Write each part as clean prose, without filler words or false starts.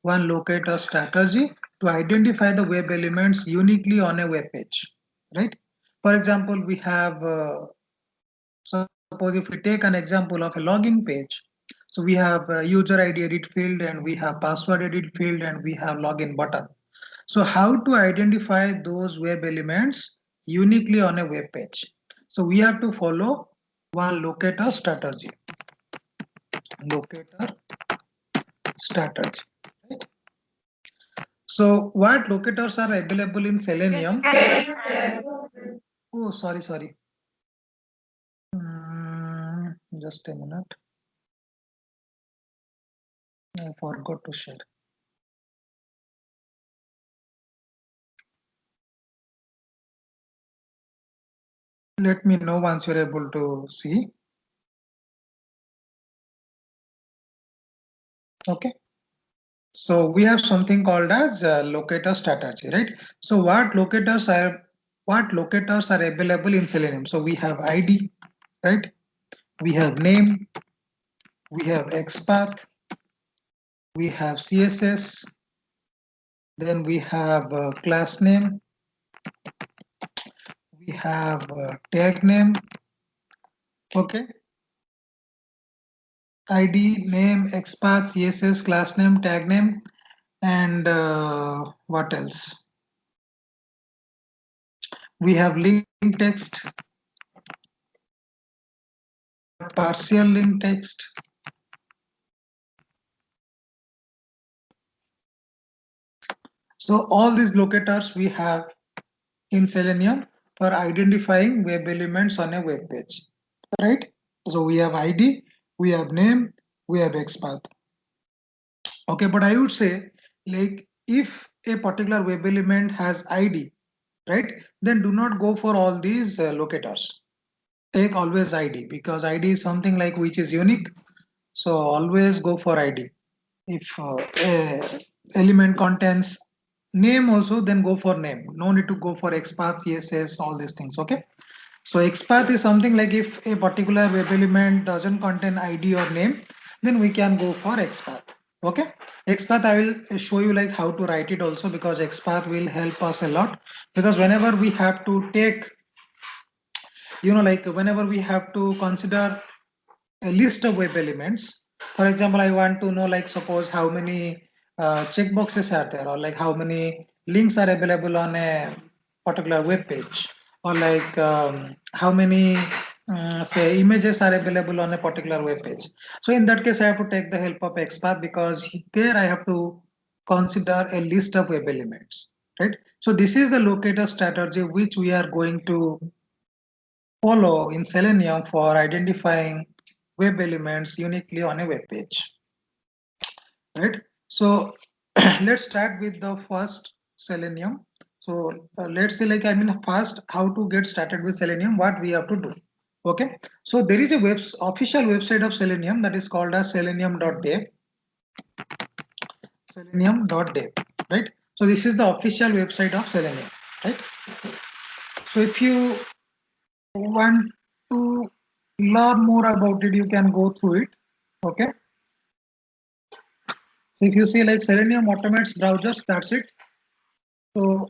one locator strategy to identify the web elements uniquely on a web page, right? For example, we have, suppose if we take an example of a login page, so we have user ID edit field and we have password edit field and we have login button. So how to identify those web elements uniquely on a web page? So we have to follow one locator strategy. Locator strategy. Right? So what locators are available in Selenium? Oh, sorry. Just a minute. I forgot to share. Let me know once you're able to see. Okay. So we have something called as locator strategy, right? So what locators are available in Selenium? So we have ID, right? We have name, we have XPath, we have CSS, then we have class name, we have tag name, okay? ID, name, XPath, CSS, class name, tag name, and what else? We have link text, we have partial link text, so all these locators we have in Selenium for identifying web elements on a web page, right? So we have ID, we have name, we have XPath. Okay, but I would say, like, if a particular web element has ID, right, then do not go for all these locators. Take always ID, because ID is something like which is unique. So always go for ID. If a element contains name also, then go for name. No need to go for XPath, CSS, all these things. Okay. So XPath is something like if a particular web element doesn't contain ID or name, then we can go for XPath. Okay. XPath, I will show you like how to write it also, because XPath will help us a lot, because whenever we have to take, like whenever we have to consider a list of web elements. For example, I want to know, like, suppose how many checkboxes are there, or like how many links are available on a particular web page, or like how many say images are available on a particular web page. So in that case, I have to take the help of XPath, because there I have to consider a list of web elements, right? So this is the locator strategy which we are going to follow in Selenium for identifying web elements uniquely on a web page, right? So let's start with the first Selenium. So let's say, like, first how to get started with Selenium, what we have to do. Okay, so there is a official website of Selenium that is called as selenium.dev. Selenium.dev, right? So this is the official website of Selenium, right? So if you want to learn more about it, you can go through it. Okay. So if you see, like, Selenium automates browsers, that's it. So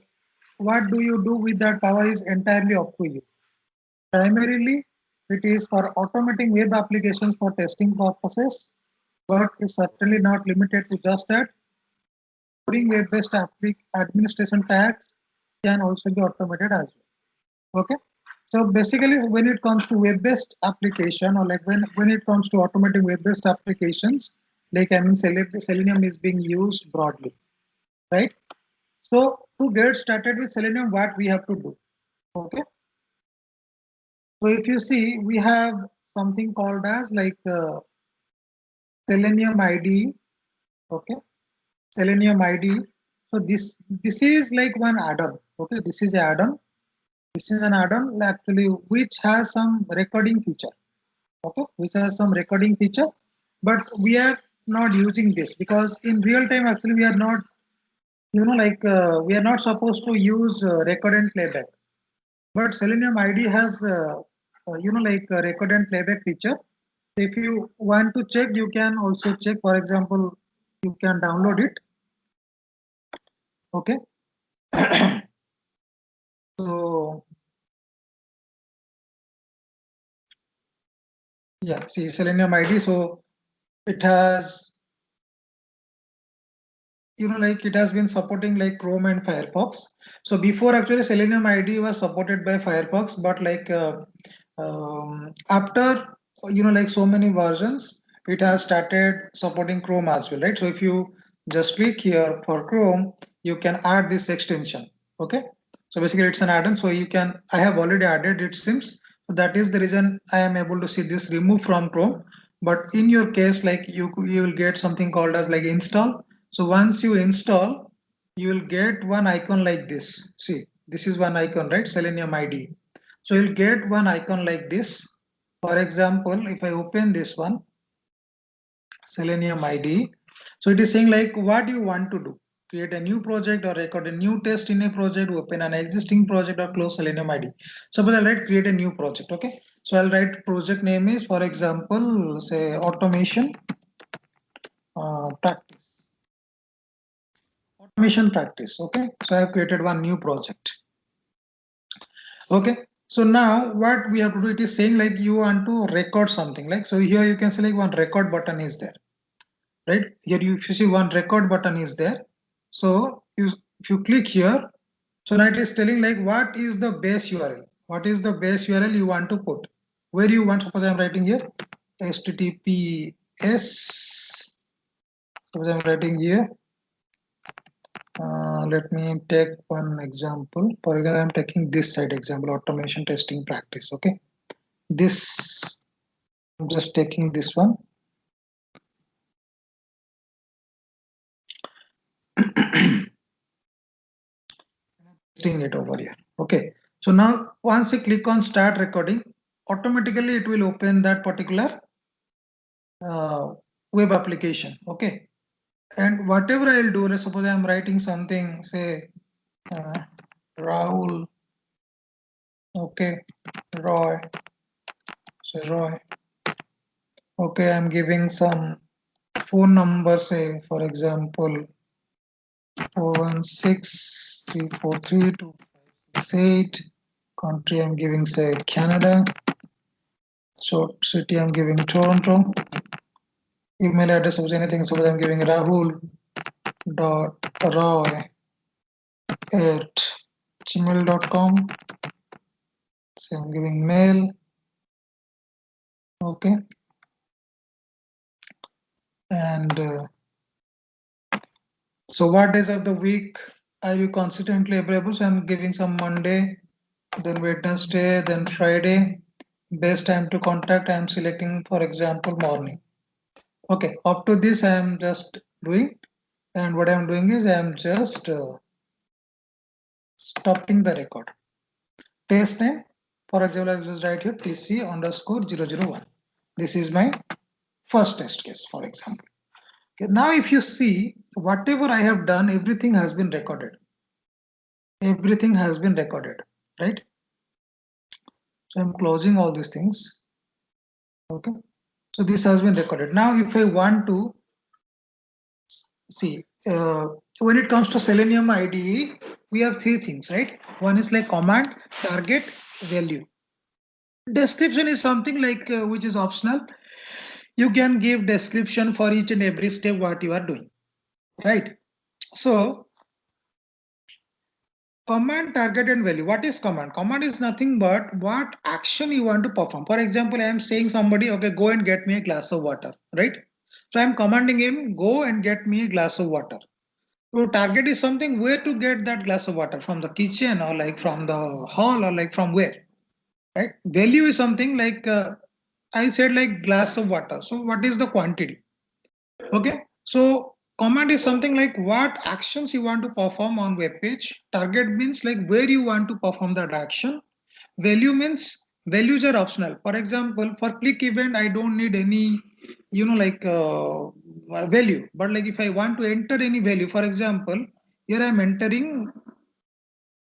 what do you do with that power is entirely up to you. Primarily, it is for automating web applications for testing purposes, but is certainly not limited to just that. Storing web-based administration tags can also be automated as well. Okay. So basically, when it comes to web-based application, or like when it comes to automating web-based applications, like Selenium is being used broadly, right? So to get started with Selenium, what we have to do? Okay. So if you see, we have something called as like Selenium ID. Okay. Selenium ID. So this is like one add-on. Okay. This is an add-on. This is an add-on actually which has some recording feature. Okay. Which has some recording feature, but we are not using this because in real time actually we are not, we are not supposed to use record and playback. But Selenium ID has, a record and playback feature. If you want to check, you can also check. For example, you can download it. Okay. So yeah, see Selenium ID. So it has, like it has been supporting like Chrome and Firefox. So before actually Selenium ID was supported by Firefox, but like after like so many versions, it has started supporting Chrome as well, right? So if you just click here for Chrome, you can add this extension. Okay, so basically it's an add-on, so you can, I have already added it seems. So that is the reason I am able to see this remove from Chrome. But in your case, like you will get something called as like install. So once you install, you will get one icon like this. See, this is one icon, right? Selenium ID. So you'll get one icon like this. For example, if I open this one, Selenium ID. So it is saying like what you want to do. Create a new project or record a new test in a project, open an existing project or close Selenium ID. Suppose I'll write create a new project. Okay. So I'll write project name is, for example, say automation practice. Automation practice. Okay. So I have created one new project. Okay. So now what we have to do, it is saying like you want to record something, like, so here you can select one record button is there, right? Here you, if you see one record button is there. So if you click here, so now it is telling like what is the base URL, what is the base URL you want to put, where you want. Suppose I'm writing here HTTPS. Suppose I'm writing here, let me take one example. For example, I'm taking this side example, automation testing practice. Okay, this, I'm just taking this one. Pasting it over here. Okay, so now once you click on start recording, automatically it will open that particular web application. Okay, and whatever I'll do, let's suppose I'm writing something, say Rahul. Okay, Roy. Say Roy. Okay, I'm giving some phone number, say for example 416-343-2568. Country I'm giving say Canada. So city I'm giving Toronto. Email address of anything, so I'm giving Rahul dot Roy at gmail.com. So I'm giving mail. Okay, and so what days of the week are you consistently available? So I'm giving some Monday, then Wednesday, then Friday. Best time to contact, I'm selecting for example morning. Okay, up to this I am just doing, and what I'm doing is I'm just stopping the record. Test name, for example, I will just write here TC underscore 001. This is my first test case, for example. Okay, now if you see whatever I have done, everything has been recorded. Everything has been recorded, right? So I'm closing all these things. Okay, so this has been recorded. Now if I want to see, when it comes to Selenium IDE, we have three things, right? One is like command, target, value. Description is something like which is optional. You can give description for each and every step what you are doing, right? So command, target, and value. What is command? Command is nothing but what action you want to perform. For example, I am saying somebody, okay, go and get me a glass of water, right? So I am commanding him, go and get me a glass of water. So target is something where to get that glass of water, from the kitchen or like from the hall or like from where, right? Value is something like I said like glass of water. So what is the quantity? Okay. So command is something like what actions you want to perform on web page. Target means like where you want to perform that action. Value means values are optional. For example, for click event, I don't need any, like value. But like if I want to enter any value, for example, here I'm entering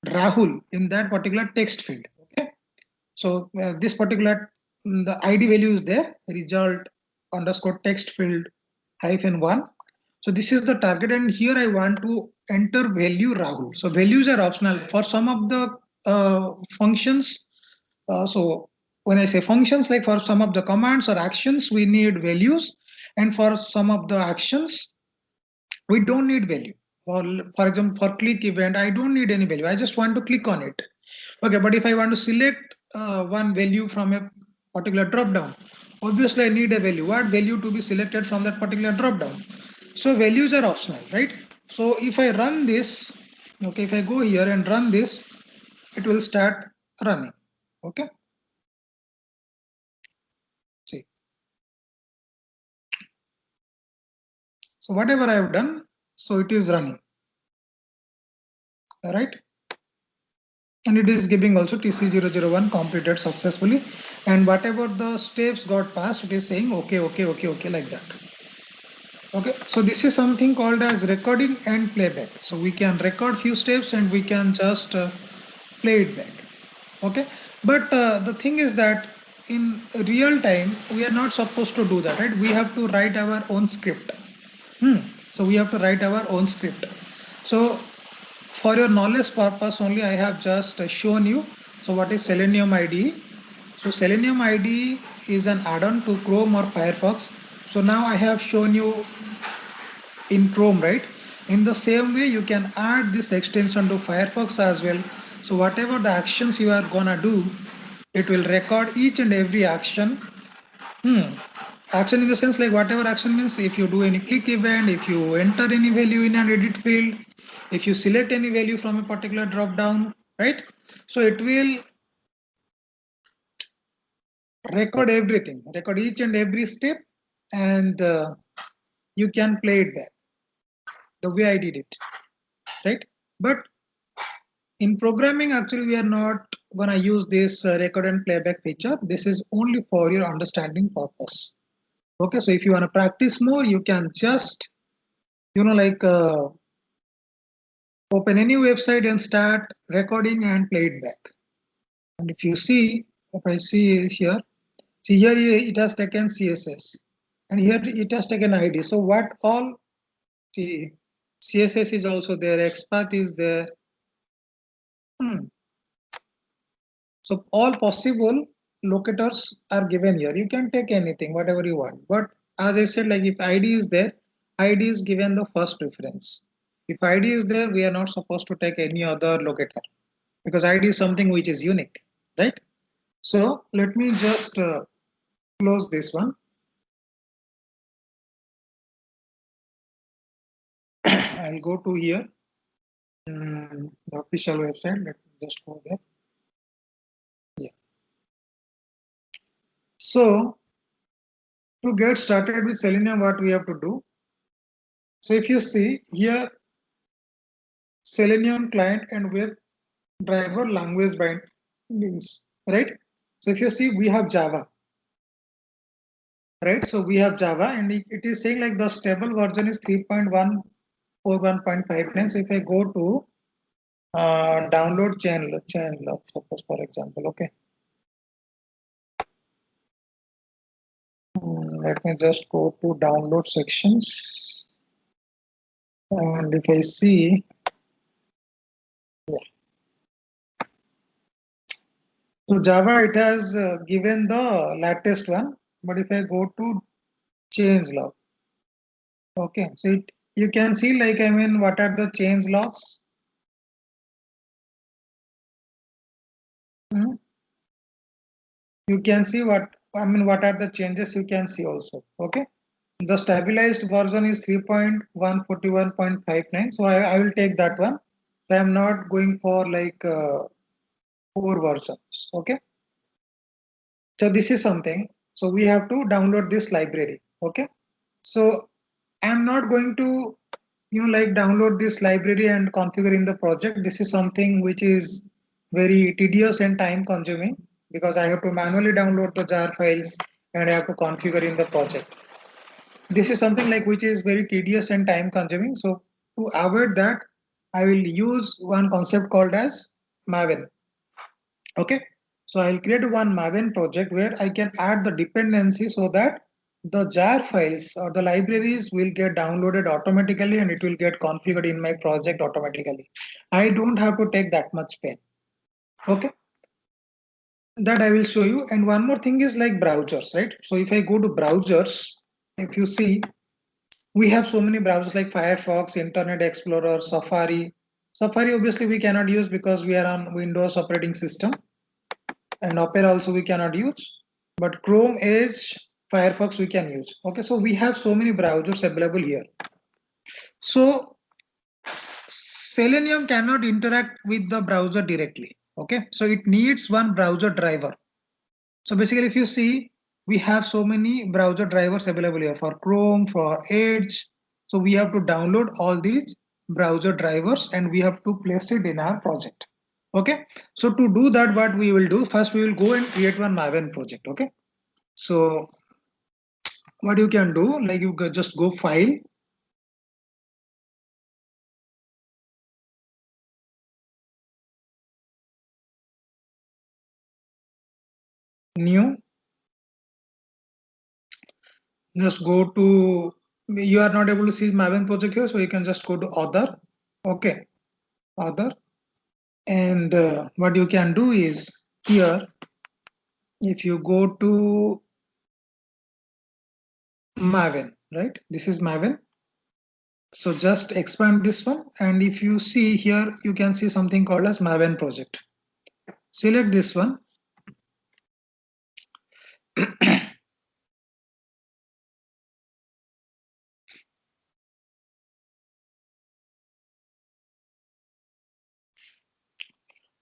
Rahul in that particular text field. Okay. So this particular the ID value is there. Result underscore text field -1. So this is the target, and here I want to enter value Rahul. So values are optional for some of the functions. So when I say functions, like for some of the commands or actions, we need values, and for some of the actions, we don't need value. For example, for click event, I don't need any value. I just want to click on it. Okay, but if I want to select one value from a particular drop down, obviously I need a value. What value to be selected from that particular drop down? So values are optional, right? So if I run this, okay, if I go here and run this, it will start running. Okay, see. So whatever I have done, so it is running. All right. And it is giving also TC001 completed successfully, and whatever the steps got passed, it is saying okay, okay, okay, okay, like that. Okay, so this is something called as recording and playback. So we can record few steps and we can just play it back. Okay, but the thing is that in real time we are not supposed to do that, right? We have to write our own script. So we have to write our own script. So for your knowledge purpose only, I have just shown you. So what is Selenium IDE? So Selenium IDE is an add-on to Chrome or Firefox. So now I have shown you in Chrome, right? In the same way, you can add this extension to Firefox as well. So whatever the actions you are gonna do, it will record each and every action. Action in the sense like whatever action means, if you do any click event, if you enter any value in an edit field, if you select any value from a particular drop down, right? So it will record everything, record each and every step, and you can play it back the way I did it, right? But in programming, actually, we are not gonna use this record and playback feature. This is only for your understanding purpose. Okay, so if you want to practice more, you can just, like open any website and start recording and play it back. And if you see, if I see here, see here it has taken CSS, and here it has taken ID. So what all, see, CSS is also there, XPath is there. So all possible locators are given here. You can take anything, whatever you want. But as I said, like if ID is there, ID is given the first preference. If ID is there, we are not supposed to take any other locator because ID is something which is unique, right? So let me just close this one. I'll go to here, the official website. Let me just go there. Yeah. So to get started with Selenium, what we have to do. So if you see here, Selenium client and web driver language bindings, right? So if you see, we have Java, right? So we have Java, and it is saying like the stable version is 3.141.59. So if I go to download chain log, suppose for example, okay. Let me just go to download sections, and if I see, yeah. So Java, it has given the latest one, but if I go to change log, okay, so you can see like, I mean, what are the change logs? You can see what are the changes you can see also. Okay, the stabilized version is 3.141.59. So I will take that one. So I am not going for like 4 versions. Okay, so this is something. So we have to download this library. Okay, so I am not going to like download this library and configure in the project. This is something which is very tedious and time consuming because I have to manually download the jar files and I have to configure in the project. This is something like which is very tedious and time consuming. So to avoid that, I will use one concept called as Maven. Okay, so I'll create one Maven project where I can add the dependency so that the jar files or the libraries will get downloaded automatically and it will get configured in my project automatically. I don't have to take that much pain. Okay, that I will show you. And one more thing is like browsers, right? So if I go to browsers, if you see, we have so many browsers like Firefox, Internet Explorer, Safari. Safari obviously we cannot use because we are on Windows operating system, and Opera also we cannot use, but Chrome, Edge, Firefox we can use. Okay, so we have so many browsers available here. So Selenium cannot interact with the browser directly. Okay, so it needs one browser driver. So basically, if you see, we have so many browser drivers available here for Chrome, for Edge. So we have to download all these browser drivers and we have to place it in our project. Okay, so to do that, what we will do, first we will go and create one Maven project. Okay, so what you can do, like you just go file, new, just go to, you are not able to see Maven project here, so you can just go to other. Okay, other, and what you can do is here, if you go to Maven, right? This is Maven. So just expand this one, and if you see here, you can see something called as Maven project. Select this one.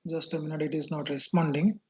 Just a minute, it is not responding.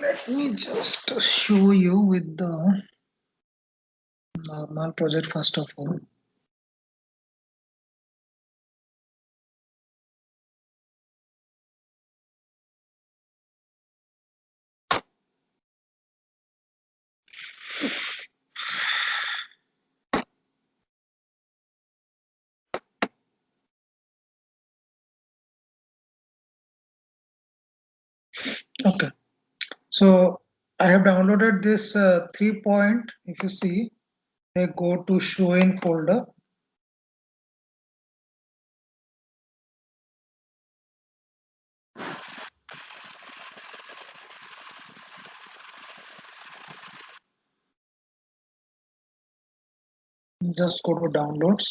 Let me just show you with the normal project first of all. Okay, so I have downloaded this 3 point. If you see, I go to show in folder. Just go to downloads.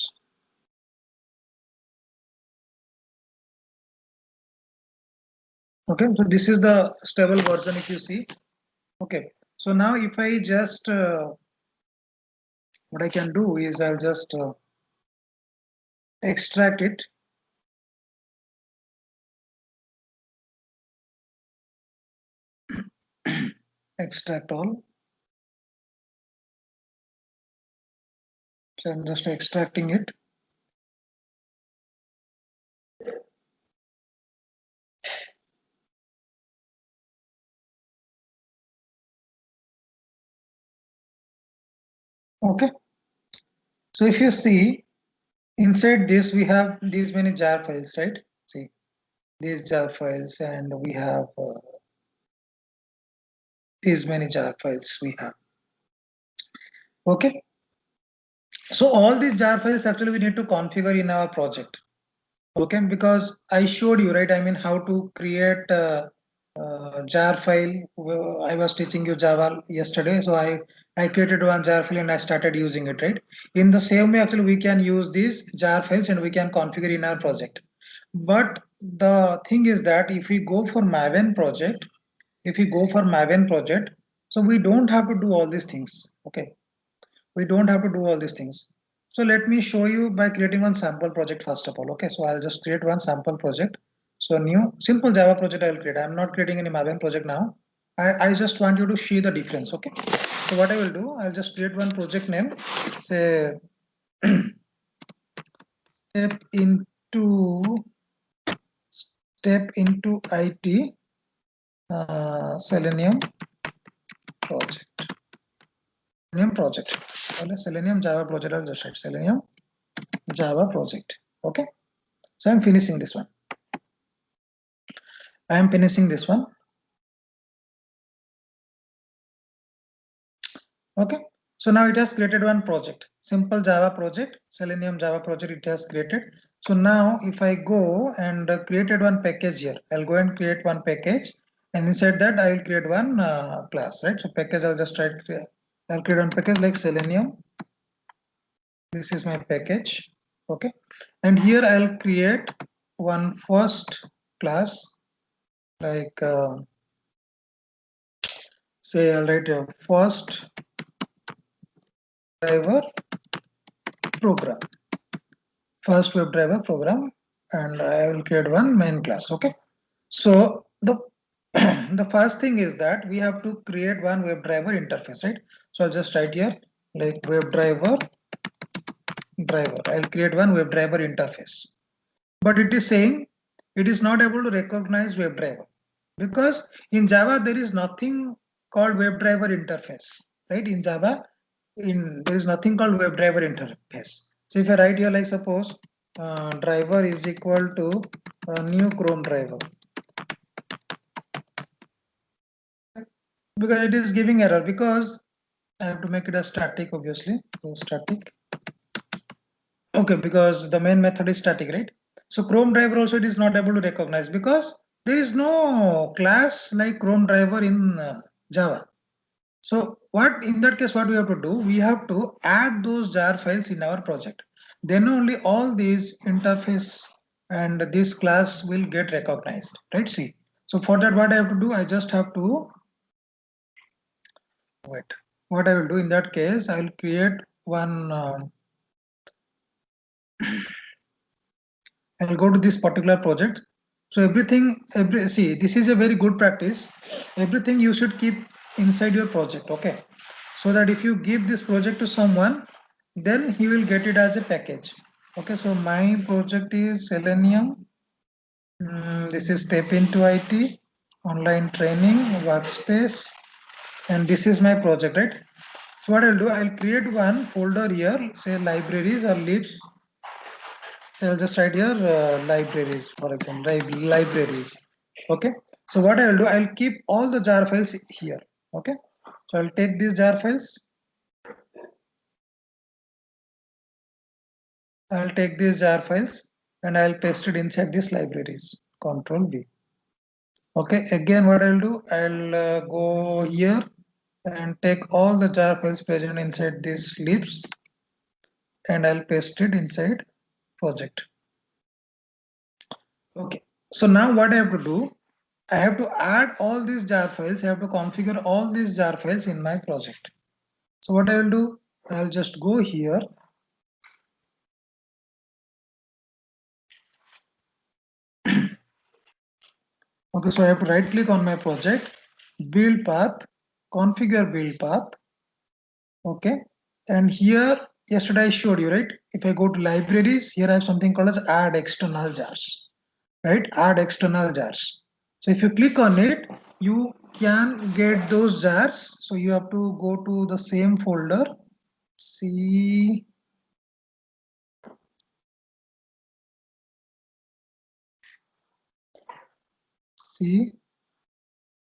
Okay, so this is the stable version if you see. Okay, so now if I just what I can do is I'll just extract it. Extract all. So I'm just extracting it. Okay, so if you see inside this we have these many jar files, right? See these jar files, and we have these many jar files we have. Okay, so all these jar files actually we need to configure in our project. Okay, because I showed you, right? I mean, how to create jar file. I was teaching you Java yesterday, so I created one jar file and I started using it, right? In the same way, actually, we can use these jar files and we can configure in our project. But the thing is that if we go for Maven project, so we don't have to do all these things. Okay, we don't have to do all these things. So let me show you by creating one sample project first of all. Okay, so I'll just create one sample project. So new simple Java project I'll create. I'm not creating any Maven project now. I just want you to see the difference. Okay, so what I will do, I'll just create one project name, say step into IT Selenium project. Selenium project. Okay, Selenium Java project. I'll just write Selenium Java project. Okay, so I'm finishing this one. I am finishing this one. Okay, so now it has created one project, simple Java project, Selenium Java project it has created. So now if I go and created one package here, I'll go and create one package, and inside that I will create one class, right? So package, I'll just write, I'll create one package like Selenium. This is my package. Okay, and here I'll create one first class like say I'll write a first driver program, first WebDriver program, and I will create one main class. Okay, so the the first thing is that we have to create one WebDriver interface, right? So I'll just write here like WebDriver driver. I'll create one WebDriver interface, but it is saying it is not able to recognize WebDriver because in Java there is nothing called WebDriver interface, right? In Java, there is nothing called WebDriver interface. So if I write here like suppose driver is equal to new Chrome driver, because it is giving error because I have to make it a static, obviously. So static. Okay, because the main method is static, right? So Chrome driver also it is not able to recognize because there is no class like Chrome driver in Java. So what in that case, what we have to do? We have to add those jar files in our project. Then only all these interface and this class will get recognized, right? See. So for that, what I have to do? I just have to wait. What I will do in that case, I will create one. I'll go to this particular project. So see, this is a very good practice. Everything you should keep inside your project, okay? So that if you give this project to someone, then he will get it as a package. Okay, so my project is Selenium. This is Step into IT, online training, workspace, and this is my project, right? So what I'll do, I'll create one folder here, say libraries or libs. So I'll just write here libraries, for example, libraries. Okay. So what I will do, I'll keep all the jar files here. Okay. So I'll take these jar files. I'll take these jar files and I'll paste it inside these libraries. Control V. Okay. Again, what I'll do, I'll go here and take all the jar files present inside these libs and I'll paste it inside project. Okay. So now what I have to do, I have to add all these jar files. I have to configure all these jar files in my project. So what I will do, I'll just go here. Okay, so I have to right click on my project, build path, configure build path. Okay, and here yesterday I showed you, right? If I go to libraries, here I have something called as add external jars, right? Add external jars. So if you click on it, you can get those jars. So you have to go to the same folder, C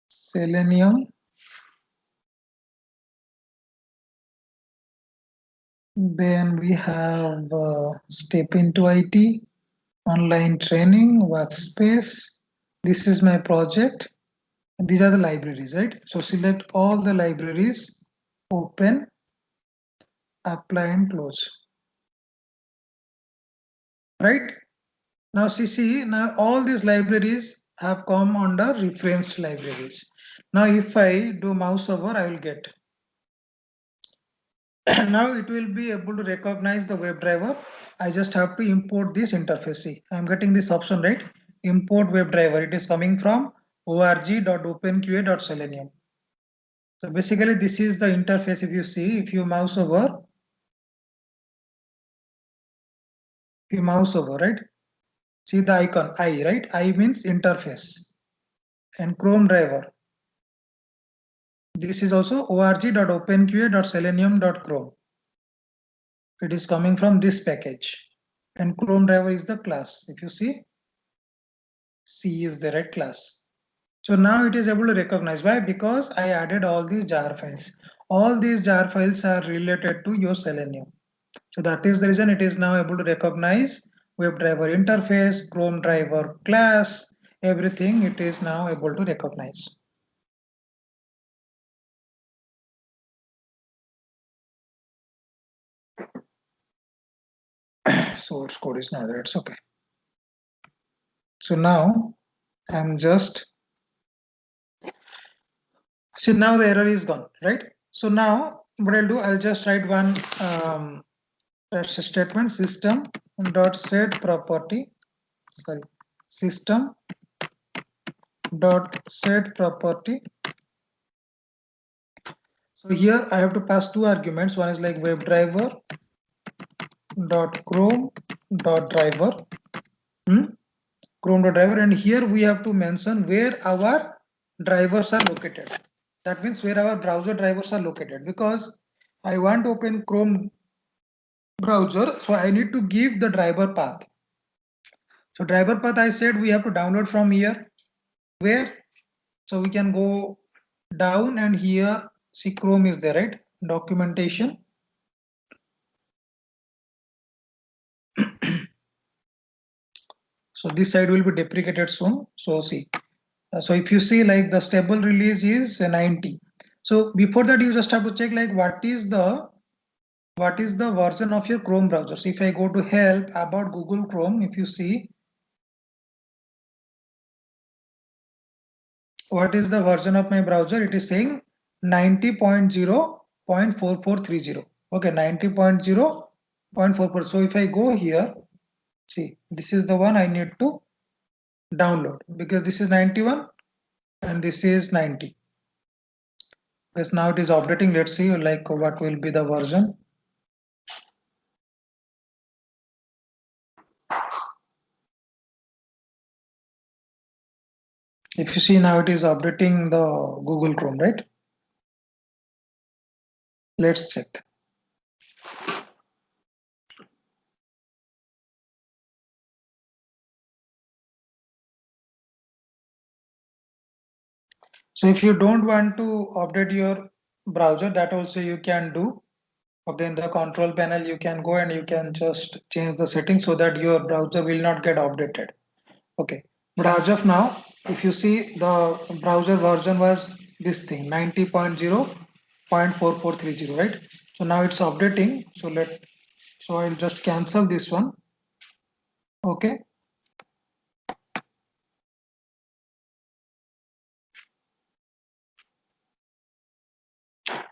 Selenium. Then we have Step into IT, online training, workspace. This is my project. These are the libraries, right? So select all the libraries, open, apply and close. Right? Now see, now all these libraries have come under referenced libraries. Now if I do mouse over, I will get. Now it will be able to recognize the WebDriver. I just have to import this interface. See, I'm getting this option, right? Import WebDriver. It is coming from org.openqa.selenium. So basically this is the interface. If you see, if you mouse over, right? See the icon I, right? I means interface and Chrome driver. This is also org.openqa.selenium.chrome. It is coming from this package, and Chrome driver is the class. If you see, C is the right class. So now it is able to recognize. Why? Because I added all these jar files. All these jar files are related to your Selenium. So that is the reason it is now able to recognize WebDriver interface, Chrome driver class, everything it is now able to recognize. Source code is now there, it's okay. So now I'm just, so now the error is gone, right? So now what I'll do, I'll just write one statement, system dot set property, sorry, system dot set property. So here I have to pass two arguments. One is like WebDriver dot Chrome dot driver, Chrome dot driver, and here we have to mention where our drivers are located. That means where our browser drivers are located, because I want to open Chrome browser, so I need to give the driver path. So driver path, I said we have to download from here. Where? So we can go down, and here see Chrome is there, right? Documentation. So this side will be deprecated soon. So see, so if you see, like the stable release is 90. So before that you just have to check like what is the version of your Chrome browser. So if I go to help about Google Chrome, if you see what is the version of my browser, it is saying 90.0.4430. Okay, 90.0.44. So if I go here, see, this is the one I need to download, because this is 91 and this is 90. Because now it is updating. Let's see like what will be the version. If you see, now it is updating the Google Chrome, right? Let's check. So if you don't want to update your browser, that also you can do. Okay, in the control panel, you can go and you can just change the settings so that your browser will not get updated. Okay, but as of now, if you see, the browser version was this thing 90.0.4430, right? So now it's updating. So I'll just cancel this one. Okay.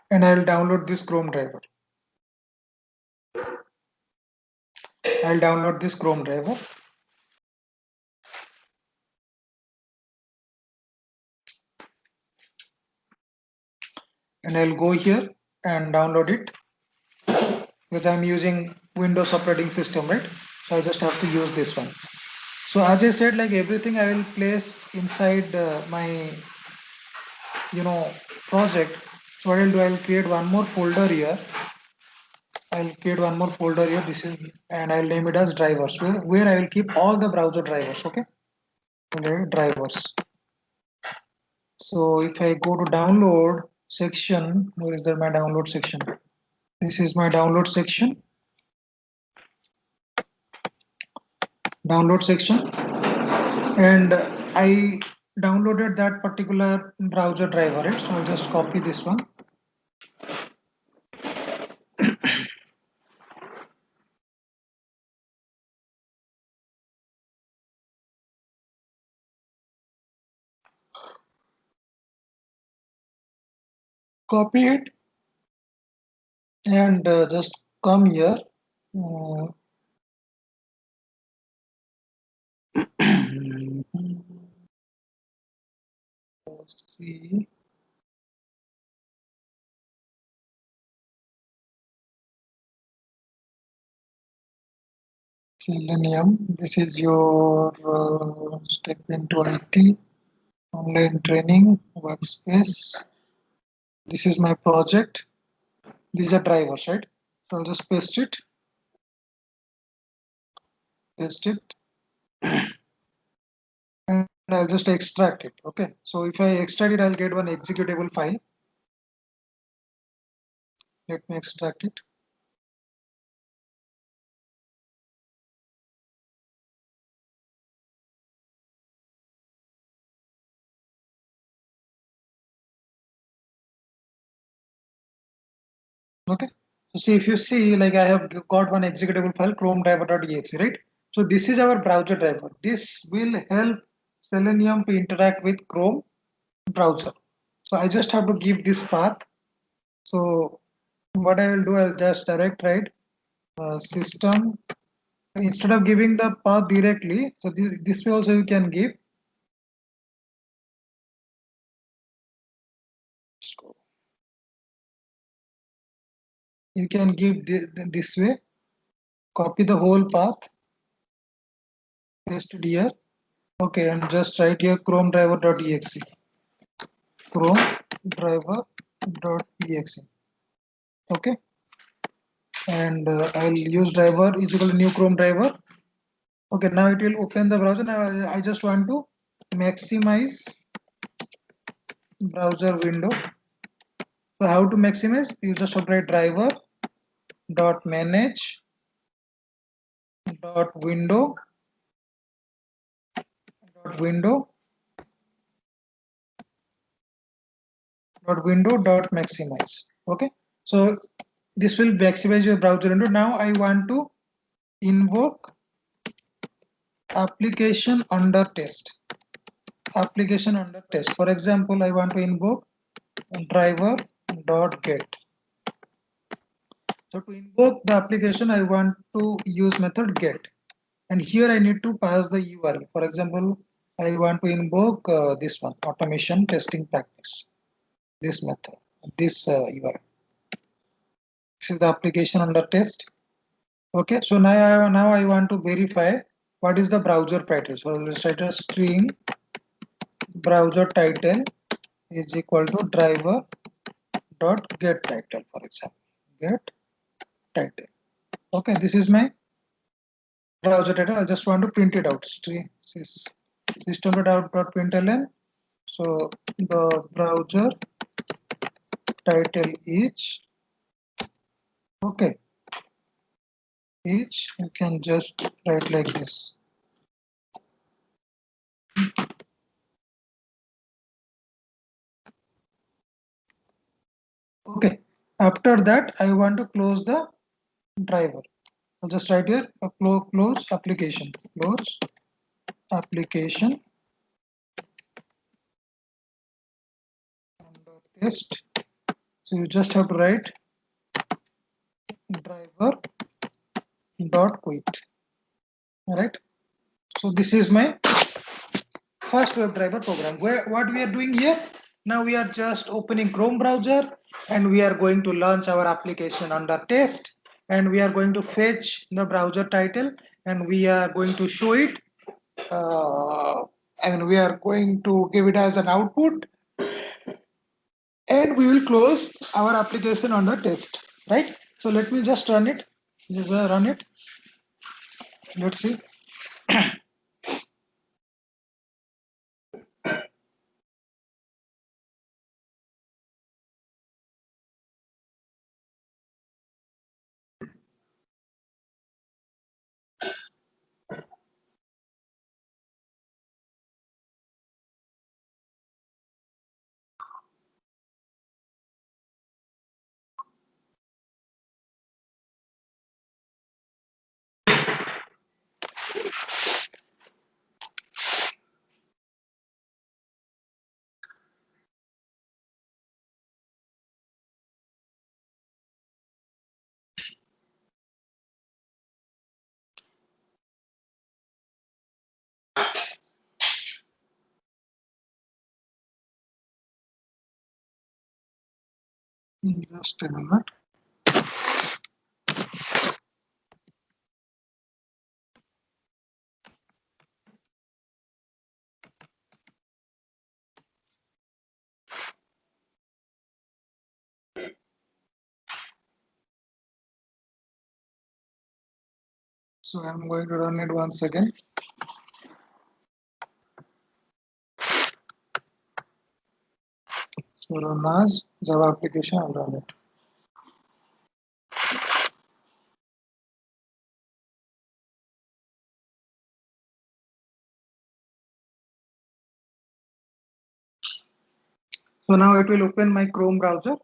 And I'll download this Chrome driver. I'll download this Chrome driver. And I'll go here and download it, because I'm using Windows operating system, right? So I just have to use this one. So as I said, like everything I will place inside my, project. So what I'll do, I'll create one more folder here. This is, and I'll name it as drivers, where I will keep all the browser drivers. Okay, drivers. So if I go to download section, where is there my download section? This is my download section. And I downloaded that particular browser driver, right? So I'll just copy this one. Copy it and just come here. see. Selenium, this is your step into IT, online training, workspace. This is my project. These are drivers, right? So I'll just paste it, and I'll just extract it. Okay. So if I extract it, I'll get one executable file. Let me extract it. Okay. So see, if you see, like I have got one executable file, chrome driver.exe, right? So this is our browser driver. This will help Selenium to interact with Chrome browser. So I just have to give this path. So what I will do, I'll just direct write system, instead of giving the path directly. So this way also you can give. You can give this way. Copy the whole path, paste it here. Okay, and just write here chrome driver.exe. Chrome driver.exe. Okay, and I'll use driver is equal to new Chrome driver. Okay, now it will open the browser. Now I just want to maximize browser window. So how to maximize? You just have to write driver dot manage dot window dot maximize. Okay, so this will maximize your browser window. Now I want to invoke application under test. Application under test. For example, I want to invoke driver dot get. So to invoke the application, I want to use method get, and here I need to pass the URL. For example, I want to invoke this one, automation testing practice. This method, this URL. This is the application under test. Okay, so now I want to verify what is the browser title. So let's write a string browser title is equal to driver dot get title, for example, get title. Okay, this is my browser title. I just want to print it out. System.out.println. So the browser title is okay. Each you can just write like this. Okay. After that, I want to close the driver. I'll just write here a close application. Close application under test. So you just have to write driver dot quit. All right. So this is my first WebDriver program. What we are doing here? Now we are just opening Chrome browser and we are going to launch our application under test, and we are going to fetch the browser title and we are going to show it. And we are going to give it as an output, and we will close our application under test. Right? So let me just run it. Just run it. Let's see. Just a minute. So I'm going to run it once again. So run as Java application, I'll run it. So now it will open my Chrome browser.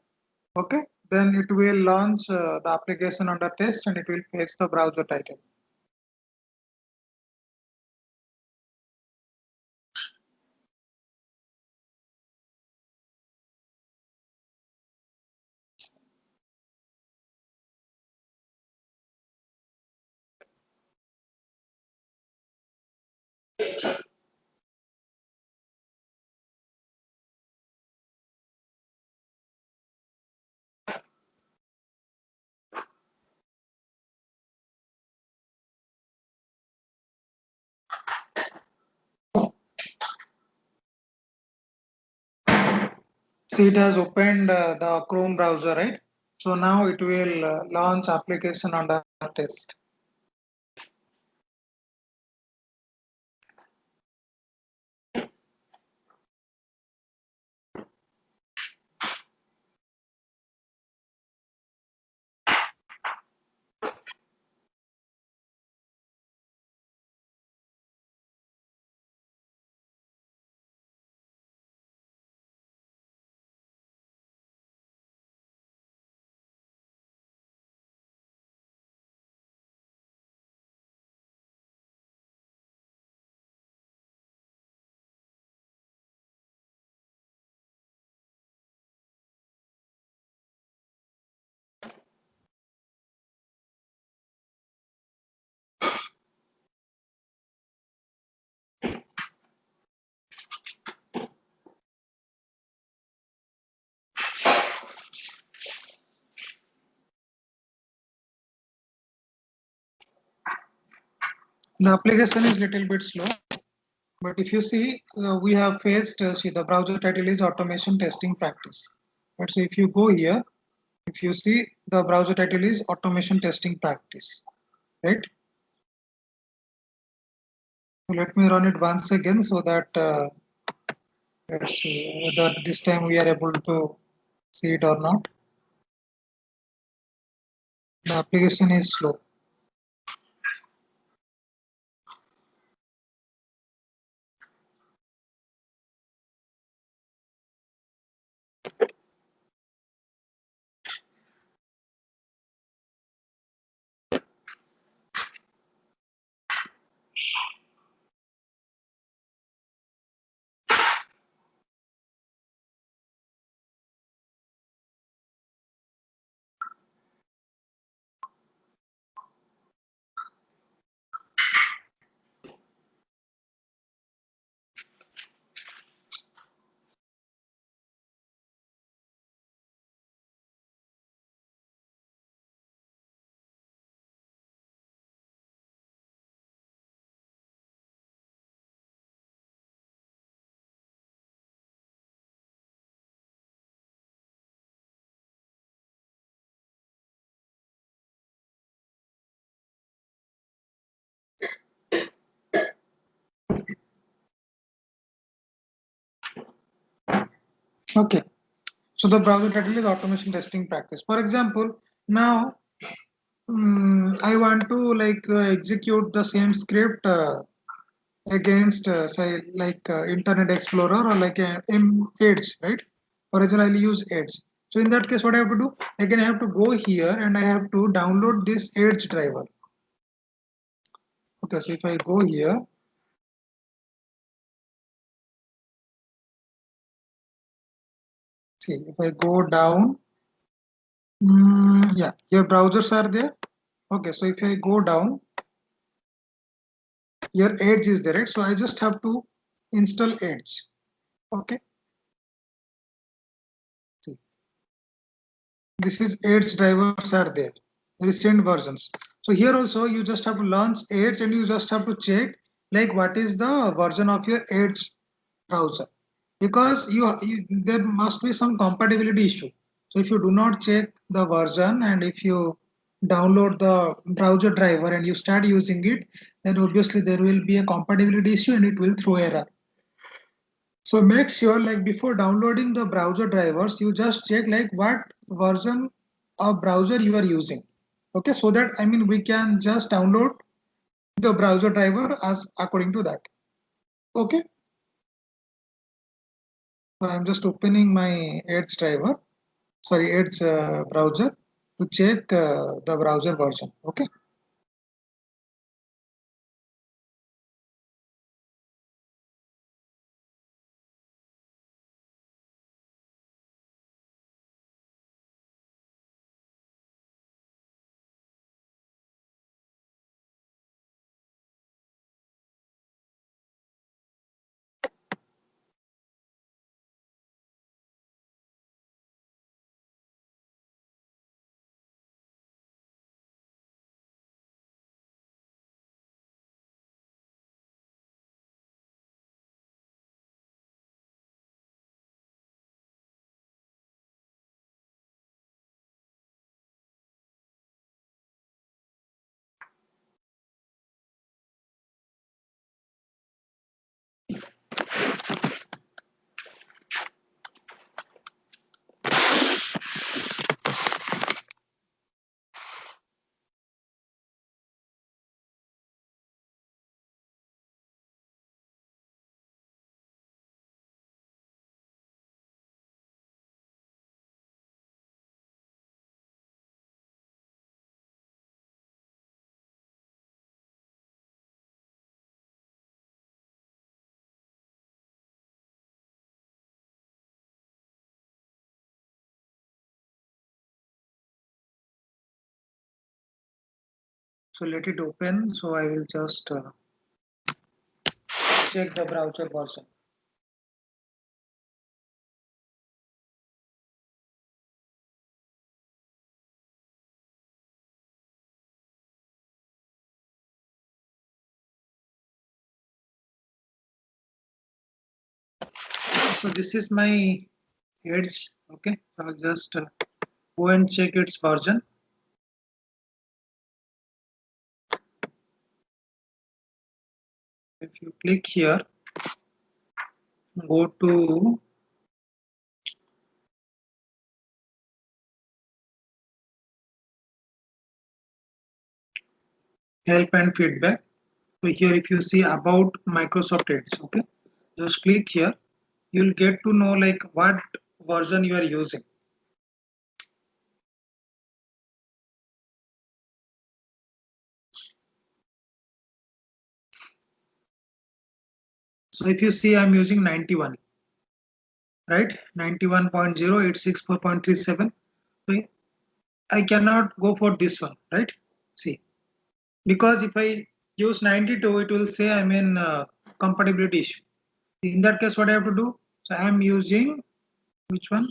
Okay. Then it will launch the application under test and it will fetch the browser title. See, it has opened the Chrome browser, right? So now it will launch application under test. The application is little bit slow, but if you see, we have faced, see the browser title is automation testing practice. But so if you go here, if you see the browser title is automation testing practice, right? So let me run it once again so that let's see whether this time we are able to see it or not. The application is slow. Okay. So the browser title is automation testing practice. For example, now I want to like execute the same script against say like Internet Explorer or like Edge, right? For example, I'll use Edge. So in that case, what I have to do? Again, I have to go here and I have to download this Edge driver. Okay, so if I go here, see if I go down, yeah, your browsers are there. Okay, so if I go down, your Edge is there, right? So I just have to install Edge. Okay. See. This is Edge drivers are there, recent versions. So here also you just have to launch Edge and you just have to check like what is the version of your Edge browser, because there must be some compatibility issue. So if you do not check the version and if you download the browser driver and you start using it, then obviously there will be a compatibility issue and it will throw error. So make sure like before downloading the browser drivers, you just check like what version of browser you are using. Okay, so that I mean we can just download the browser driver as according to that. Okay, so I'm just opening my Edge driver, sorry Edge browser to check the browser version. Okay. So let it open. So I will just check the browser version. So this is my Edge. Okay, so I'll just go and check its version. If you click here, go to help and feedback. So here if you see about Microsoft Edge, okay, just click here. You'll get to know like what version you are using. So if you see I'm using 91, right? 91.0.864.37. So I cannot go for this one, right? See, because if I use 92, it will say I'm in compatibility issue. In that case, what I have to do? So I am using which one?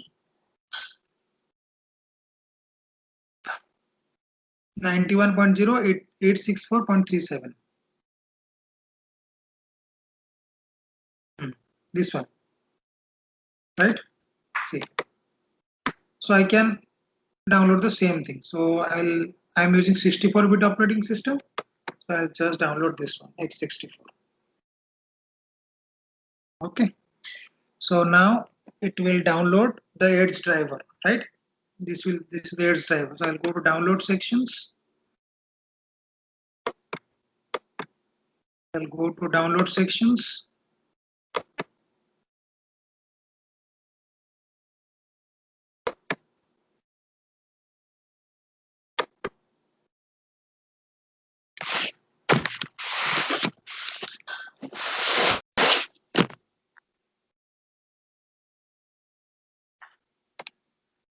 91.0.864.37. This one, right? See, so I can download the same thing. So I'm using 64-bit operating system. So I'll just download this one, x64. Okay. So now it will download the Edge driver, right? This is the Edge driver. So I'll go to download sections. I'll go to download sections.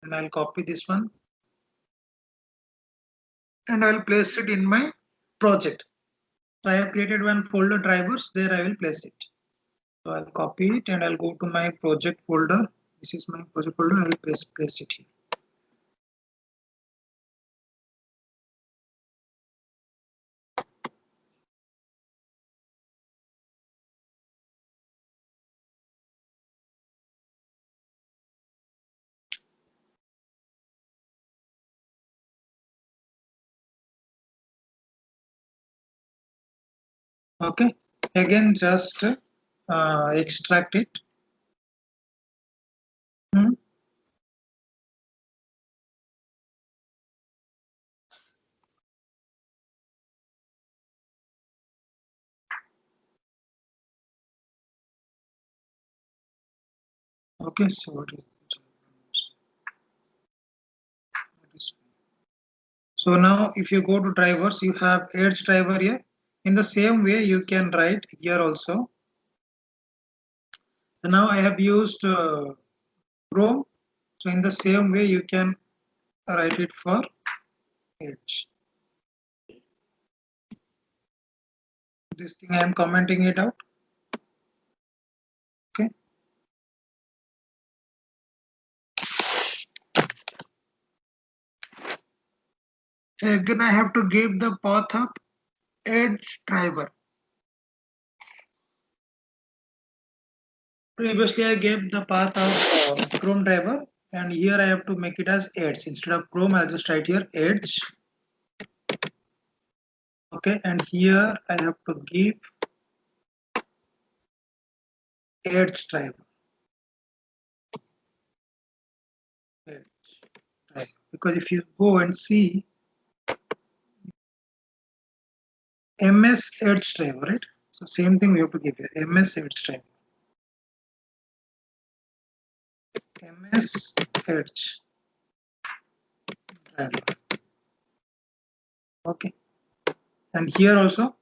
And I'll copy this one and I'll place it in my project. So I have created one folder drivers, there I will place it. So I'll copy it and I'll go to my project folder. This is my project folder, I'll place it here. Okay, again just extract it. Hmm. Okay, so what is so now if you go to drivers, you have Edge driver here. In the same way, you can write here also. So now I have used Chrome. So in the same way, you can write it for Edge. This thing I am commenting it out. Okay. Again, I have to give the path of Edge driver. Previously, I gave the path of Chrome driver, and here I have to make it as Edge. Instead of Chrome, I'll just write here Edge. Okay, and here I have to give Edge driver. Edge driver. Because if you go and see MS Edge driver, right? So same thing we have to give here MS Edge driver. MS Edge driver. Okay, and here also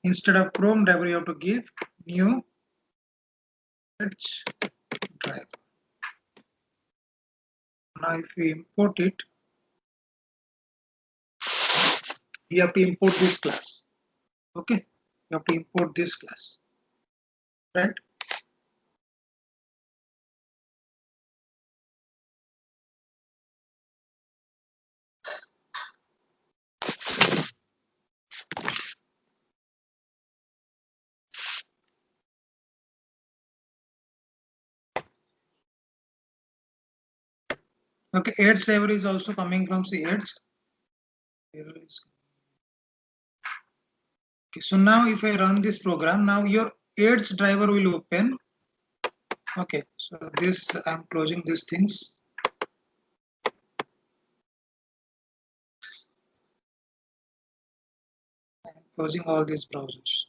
instead of Chrome driver, you have to give new Edge driver. Now, if we import it, you have to import this class. Okay, you have to import this class, right? Okay, Edge driver is also coming from the Edge. Okay, so now if I run this program, now your Edge driver will open. Okay, so this I'm closing these things. I'm closing all these browsers.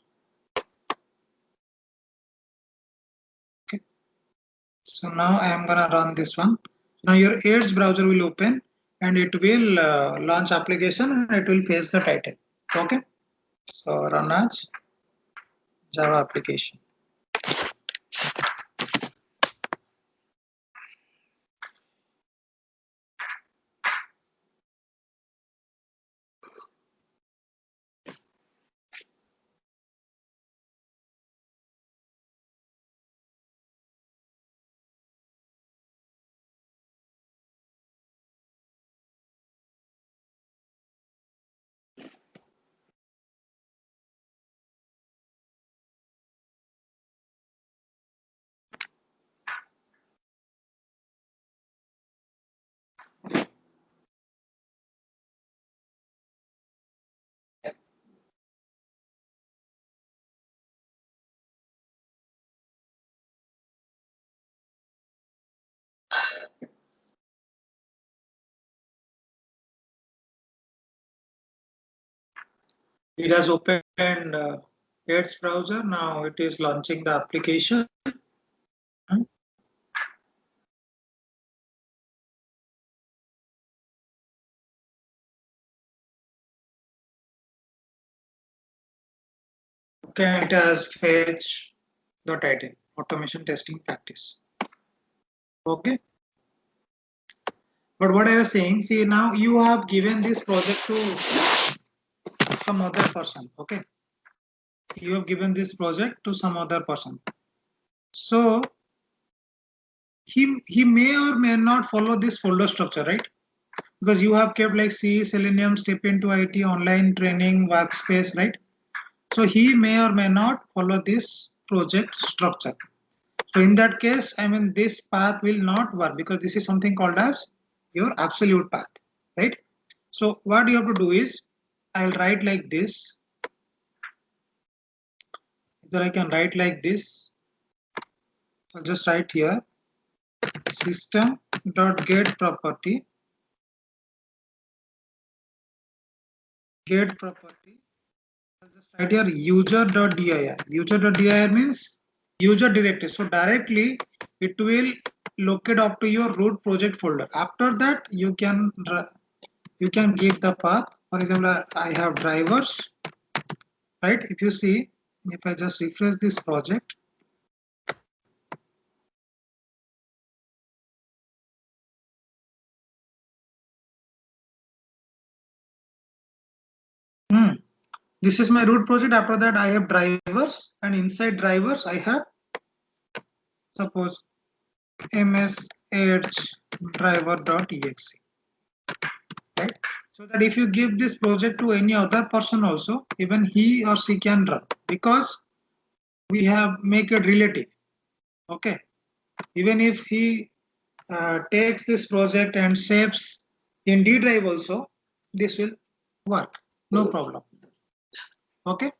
Okay, so now I am gonna run this one. Now your Edge browser will open and it will launch application and it will face the title. Okay, so run as Java application. It has opened Edge browser. Now it is launching the application. Okay, it has fetched the title, automation testing practice. Okay. But what I was saying, see now you have given this project to some other person. Okay. You have given this project to some other person. So he may or may not follow this folder structure, right? Because you have kept like C, Selenium, Step into IT, online training, workspace, right? So he may or may not follow this project structure. So in that case, I mean, this path will not work because this is something called as your absolute path, right? So what you have to do is, I'll write like this. then I can write like this. I'll just write here system dot get property I'll just write here user.dir. User.dir means user directory. So directly it will locate up to your root project folder. After that you can give the path. For example, I have drivers, right? If you see, if I just refresh this project, this is my root project. After that I have drivers, and inside drivers I have, suppose, ms edge driver.exe, right? So that if you give this project to any other person also, even he or she can run, because we have make it relative. Okay, even if he takes this project and saves in D drive also, this will work, no problem. Okay,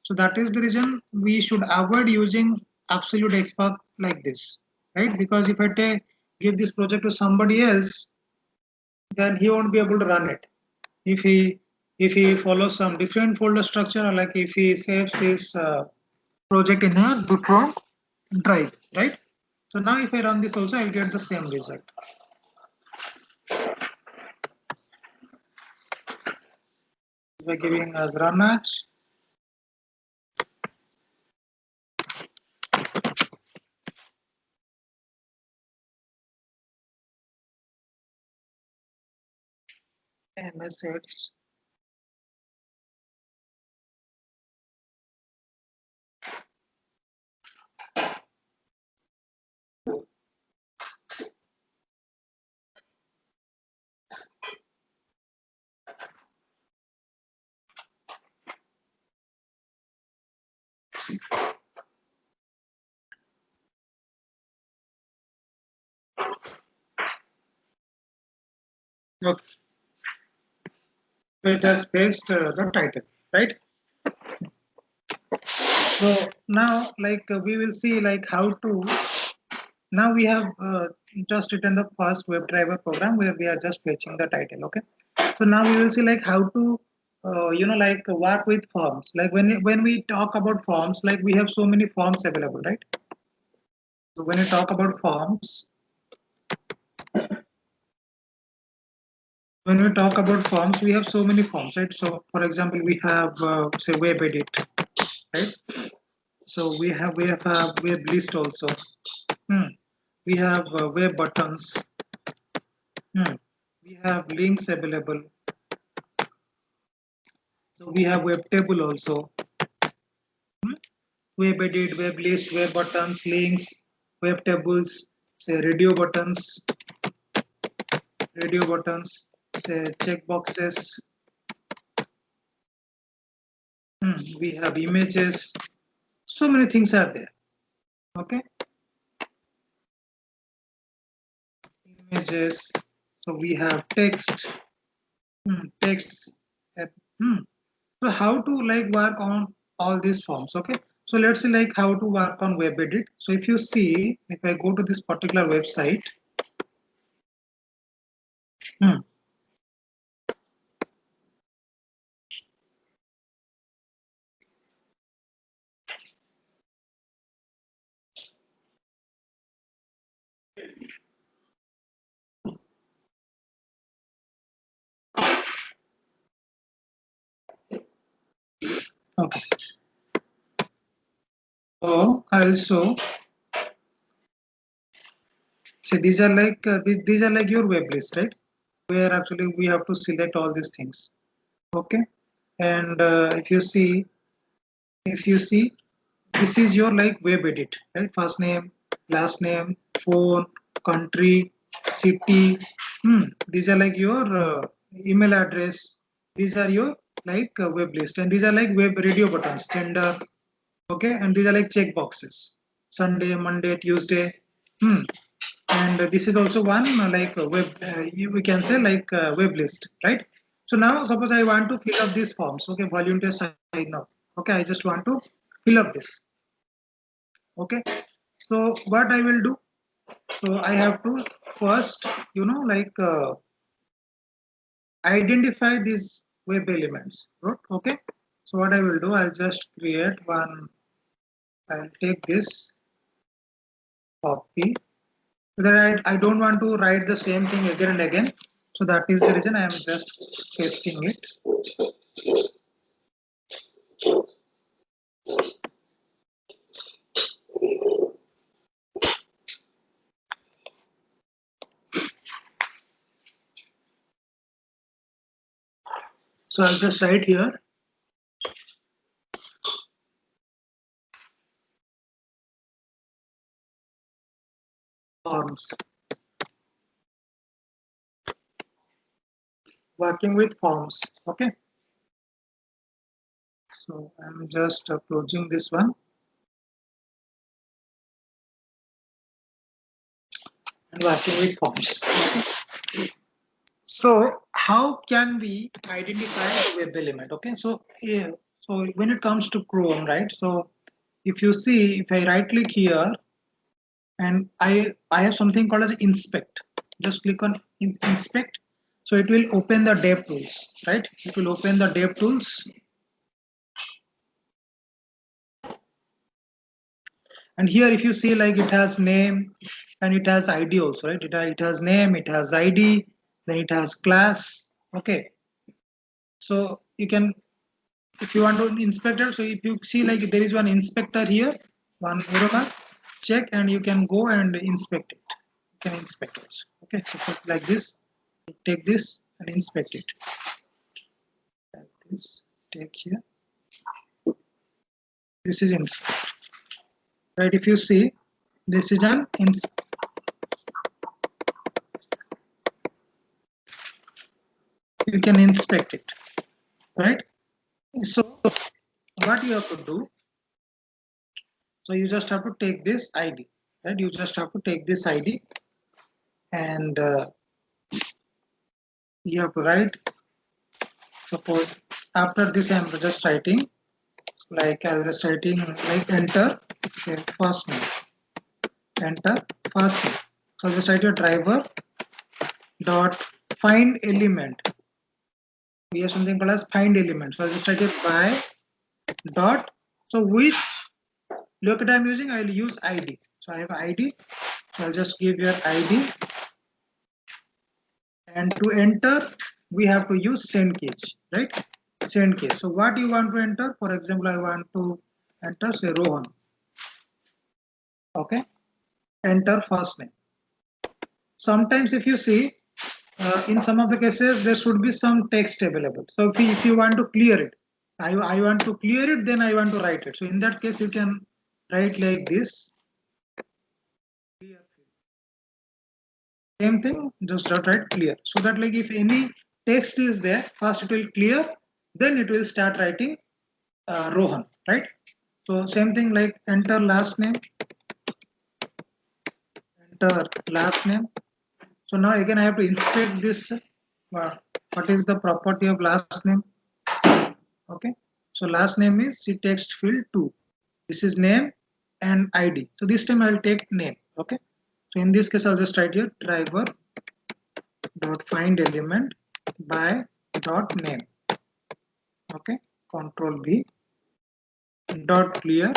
so that is the reason we should avoid using absolute expert like this, right? Because if I give this project to somebody else, then he won't be able to run it. If he follows some different folder structure, or like if he saves this project in a different drive, right? So now if I run this also, I'll get the same result. By giving as run as msh. Okay, so it has paste the title, right? So now, like we will see like how to. Now we have just written the first WebDriver program where we are just fetching the title. Okay, so now we will see like how to like work with forms. Like when we talk about forms, like we have so many forms available, right? So when we talk about forms, we have so many forms, right? So for example, we have say web edit, right? So we have a web list also. We have web buttons. We have links available. So we have web table also. Web edit, web list, web buttons, links, web tables, say radio buttons, say checkboxes. We have images. So many things are there. Okay, images. So we have text, text. uh, So how to like work on all these forms? Okay, so let's see like how to work on web edit. So if you see, if I go to this particular website, hmm, okay. So also, see these are like these are like your web list, right? Where actually we have to select all these things. Okay, and if you see, this is your like web edit, right? First name, last name, phone, country, city. These are like your email address. These are your like web list, and these are like web radio buttons, gender. Okay, and these are like check boxes. Sunday, Monday, Tuesday. And this is also one like web. We can say like web list, right? So now suppose I want to fill up these forms. Okay, volunteer sign up. Okay, I just want to fill up this. Okay, so what I will do, so I have to first, identify these web elements. Okay, so what I will do, I'll just create one. I'll take this copy. So that I don't want to write the same thing again and again. So that is the reason I am just pasting it. So I'll just write here forms. Working with forms. Okay. So I'm just closing this one and working with forms. Okay. So how can we identify the web element? Okay. So yeah, so when it comes to Chrome, right? So if you see, if I right click here and I have something called as inspect. Just click on inspect. So it will open the dev tools, right? It will open the dev tools. And here if you see, like, it has name and it has ID also, right? It has name, it has ID, then it has class. Okay, so you can, if you want to inspect it, so if you see, like, there is one inspector here, one arrow mark, check, and you can go and inspect it. You can inspect it. Okay, so put like this, take this and inspect it. Like this, take here, this is inspect, right? If you see, this is an you can inspect it, right? So what you have to do, so you just have to take this ID, right? You just have to take this ID and you have to write, suppose after this I'm just writing, like I'll just writing like enter, say first name, enter first name. So I'll just write your driver dot find element. We have something called as find element. So I'll just write it by dot. So which look at I'm using, I'll use ID. So I have ID. So I'll just give your ID. And to enter, we have to use send case, right? Send case. So what you want to enter? For example, I want to enter, say, Rohan. Okay. Enter first name. Sometimes if you see, in some of the cases, there should be some text available. So if you want to clear it, I want to clear it, then I want to write it. So in that case, you can write like this. Same thing, just write clear. So that, like, if any text is there, first it will clear, then it will start writing Rohan, right? So same thing, like enter last name, enter last name. So now again I have to inspect this. What is the property of last name? Okay, so last name is C text field 2. This is name and ID. So this time I'll take name. Okay, so in this case I'll just write here driver dot find element by dot name. Okay, control B dot clear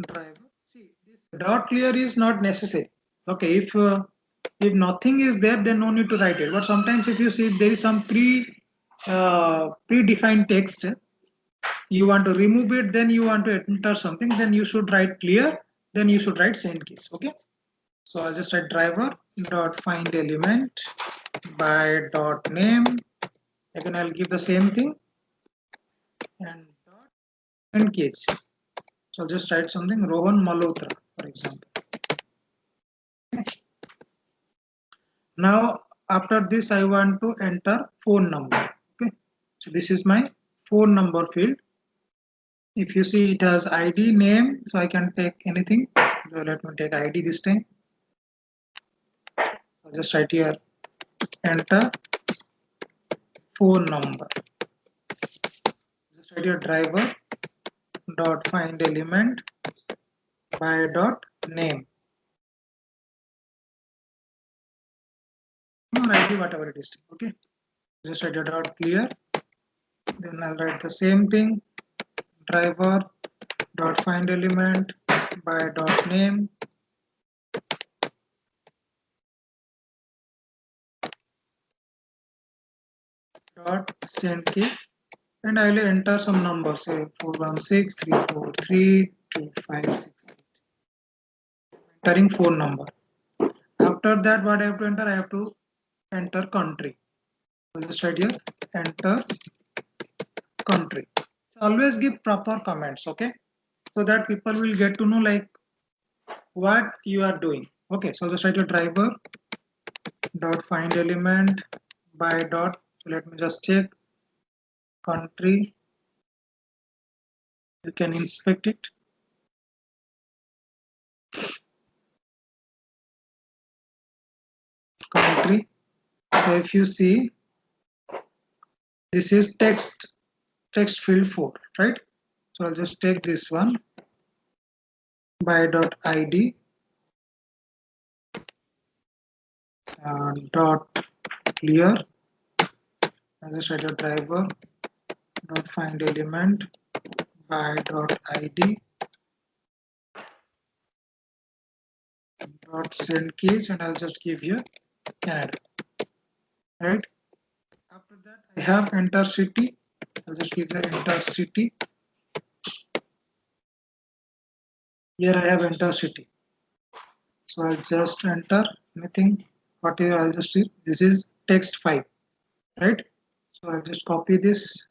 driver. See, this dot clear is not necessary. Okay, if nothing is there, then no need to write it. But sometimes if you see if there is some predefined text, you want to remove it, then you want to enter something, then you should write clear, then you should write send case. Okay, so I'll just write driver dot find element by dot name. Again, I'll give the same thing and dot send case. So I'll just write something Rohan Malhotra, for example. Now after this I want to enter phone number. Okay, so this is my phone number field. If you see, it has ID, name, so I can take anything. So let me take ID this time. I'll just write here enter phone number. Just write your driver dot find element by dot name or ID, whatever it is. Okay, just write a dot clear. Then I'll write the same thing, driver dot find element by dot name dot send keys, and I will enter some numbers, say 4163432568, entering phone number. After that, what I have to enter? I have to enter country. I'll just write here enter country. So always give proper comments, okay, so that people will get to know like what you are doing. Okay, so just write your driver dot find element by dot. So let me just check country. You can inspect it. Country. So if you see, this is text field 4, right? So I'll just take this one by dot id dot clear. I'll just write a driver dot find element by dot id dot send keys, and I'll just give here Canada, right? After that, I have enter city. I'll just give the enter city. Here I have enter city. So I'll just enter anything. What is, I'll just see. This is text 5, right? So I'll just copy this.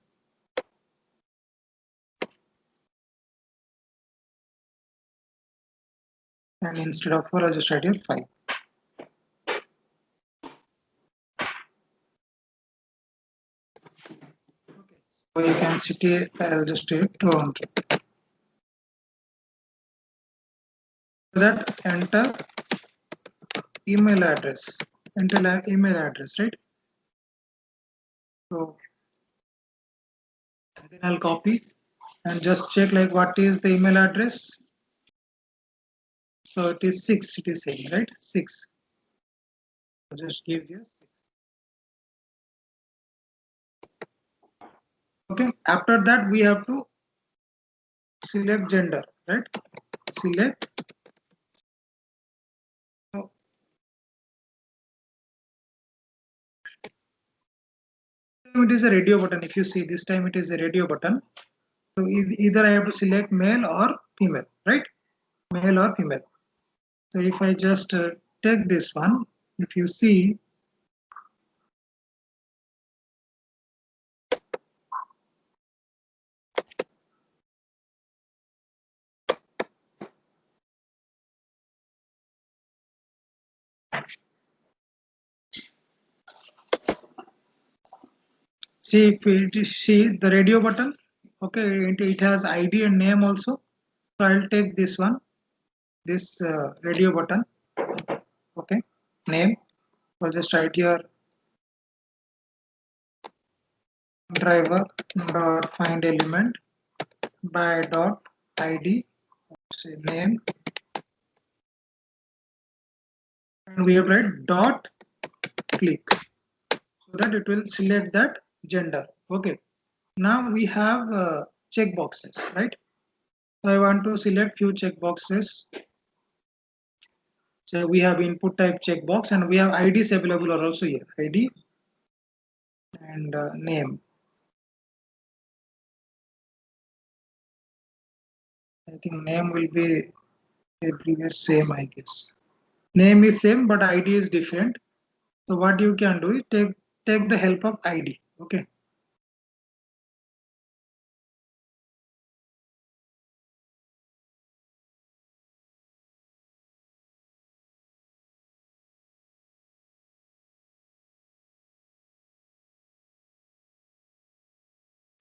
And instead of 4, I'll just write here 5. Okay. So you can city, I'll just do Toronto. So that enter email address. Enter email address, right? So then I'll copy and just check like what is the email address. So it is 6, it is saying, right? 6. So just give here 6. Okay, after that we have to select gender, right? Select. So it is a radio button. If you see, this time it is a radio button. So either I have to select male or female, right? Male or female. So if I just take this one, if you see, see if it is, see the radio button. Okay, it has ID and name also. So I'll take this one, this radio button. Okay, name. I'll just write here driver dot find element by dot ID, say name, and we have write dot click, so that it will select that gender. Okay, now we have check boxes, right? So I want to select few check boxes. So we have input type checkbox and we have IDs available are also here, ID and name. I think name will be everywhere same, I guess. Name is same, but ID is different. So what you can do is take the help of ID. Okay.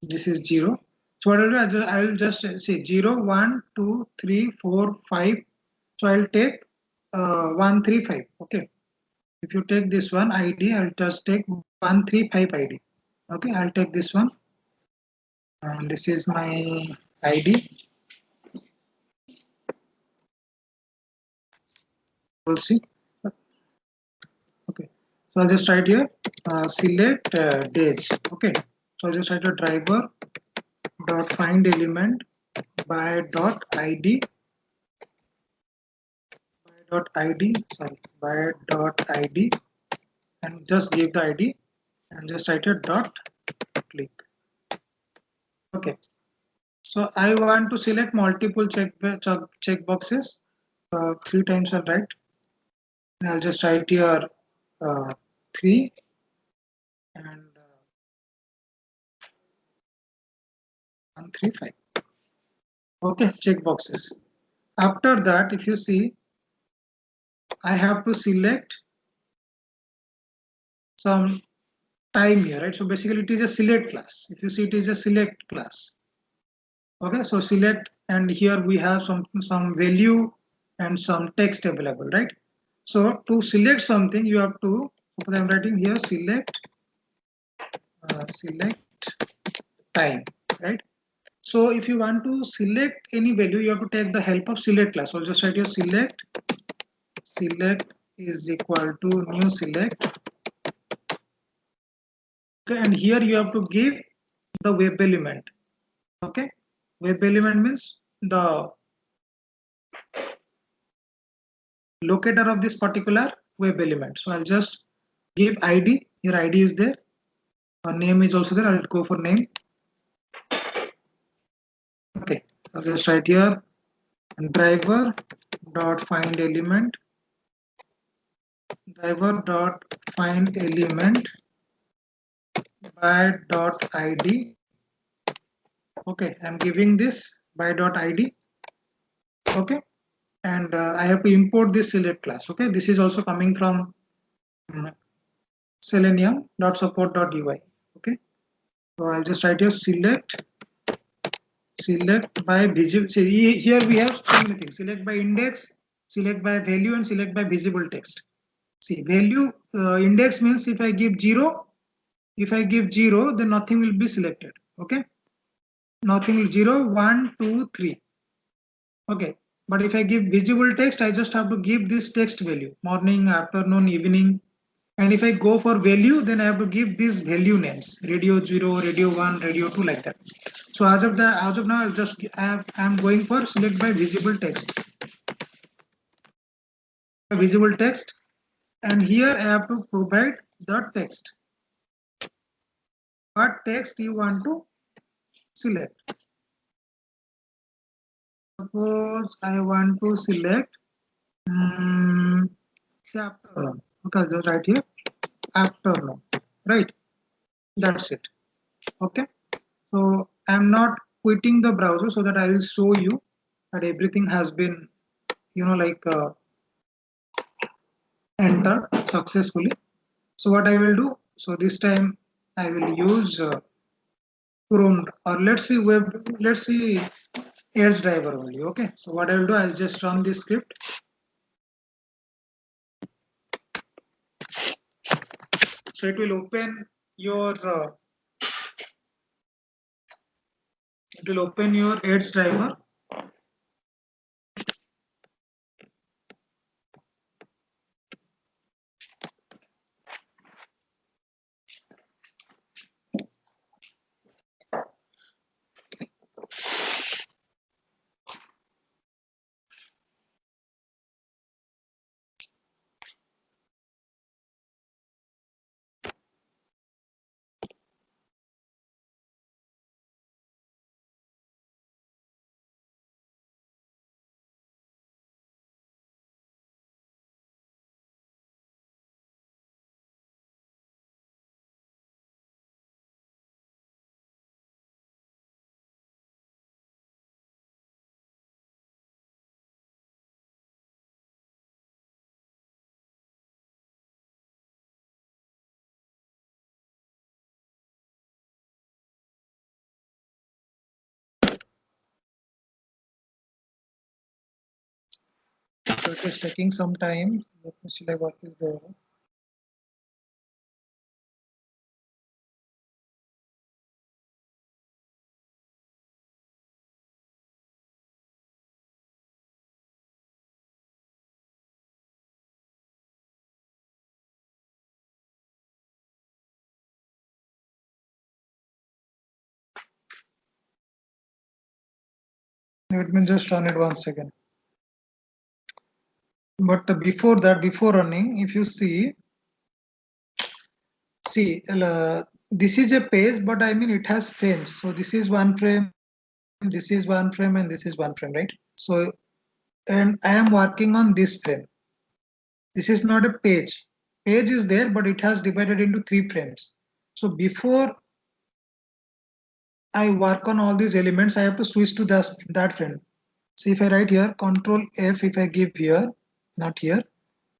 This is 0. So what I will just say 0, 1, 2, 3, 4, 5. So I'll take 1, 3, 5. Okay. If you take this one ID, I'll just take 135 ID. Okay, I'll take this one. And this is my ID. see. Okay, so I'll just write here select days. Okay, so I'll just write a driver dot find element by dot id by dot id and just give the id and just write a dot click. Okay, so I want to select multiple check boxes. Three times I'll write, and I'll just write here 3 and 135. Okay, check boxes. After that, if you see, I have to select some time here, right? So basically, it is a select class. If you see, it is a select class. Okay, so select, and here we have some value and some text available, right? So to select something, you have to. I'm writing here select time, right? So if you want to select any value, you have to take the help of select class. So I'll just write here select is equal to new select. Okay, and here you have to give the web element. Okay, web element means the locator of this particular web element. So I'll just give id. Your id is there. Our name is also there. I'll go for name. Okay, I'll just write here driver dot find element by dot id. Okay, I'm giving this by dot id. Okay, and I have to import this select class. Okay, this is also coming from selenium.support.ui. Okay, so I'll just write here select by visible. See, here we have so many things: select by index, select by value, and select by visible text. See, value index means if I give 0, then nothing will be selected. Okay, nothing will 0, 1, 2, 3. Okay, but if I give visible text, I just have to give this text value: morning, afternoon, evening. And if I go for value, then I have to give these value names: radio 0, radio 1, radio 2, like that. So as of now, I'm going for select by visible text. Visible text, and here I have to provide the text. What text you want to select? Suppose I want to select afternoon. Okay, I'll just write here afternoon. Right, that's it. Okay, so I'm not quitting the browser so that I will show you that everything has been, entered successfully. So what I will do, so this time I will use Chrome, or let's see Edge driver only. Okay, so what I will do, I'll just run this script. So it will open your Edge driver. So it is taking some time. Let me see like what is there. Let me just run it once again. But before that, before running, if you see, this is a page, but I mean it has frames. So this is one frame, this is one frame, and this is one frame, right? So, and I am working on this frame. This is not a page. Page is there, but it has divided into 3 frames. So before I work on all these elements, I have to switch to that frame. So if I write here, Control F, if I give here, not here.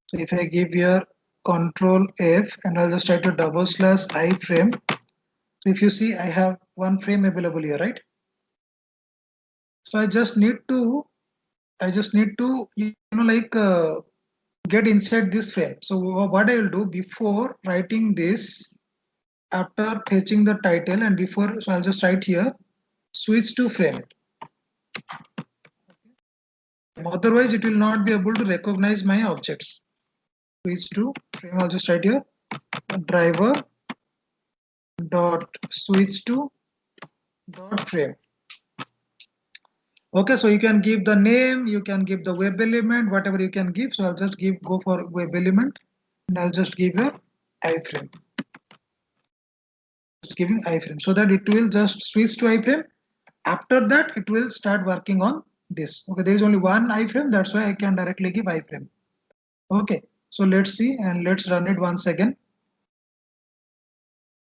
So if I give here Control F, and I'll just try to double slash I frame. So if you see, I have one frame available here, right? So I just need to, get inside this frame. So what I will do before writing this, after fetching the title and before, so I'll just write here, switch to frame. Otherwise, it will not be able to recognize my objects. Switch to frame. I'll just write here, driver dot switch to dot frame. Okay, so you can give the name, you can give the web element, whatever you can give. So I'll just go for web element, and I'll just give a iframe. Just giving iframe so that it will just switch to iframe. After that, it will start working on this. Okay, there is only one iframe, that's why I can directly give iframe. Okay, so let's see and let's run it once again.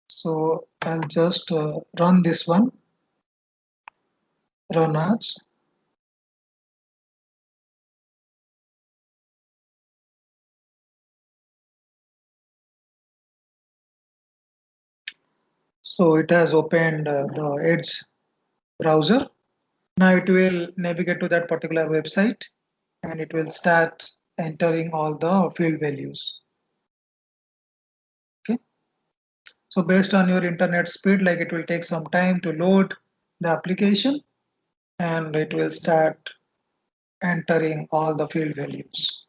So I'll just run this one, run as. So it has opened the Edge browser. Now it will navigate to that particular website and it will start entering all the field values. Okay. So based on your internet speed, like it will take some time to load the application and it will start entering all the field values.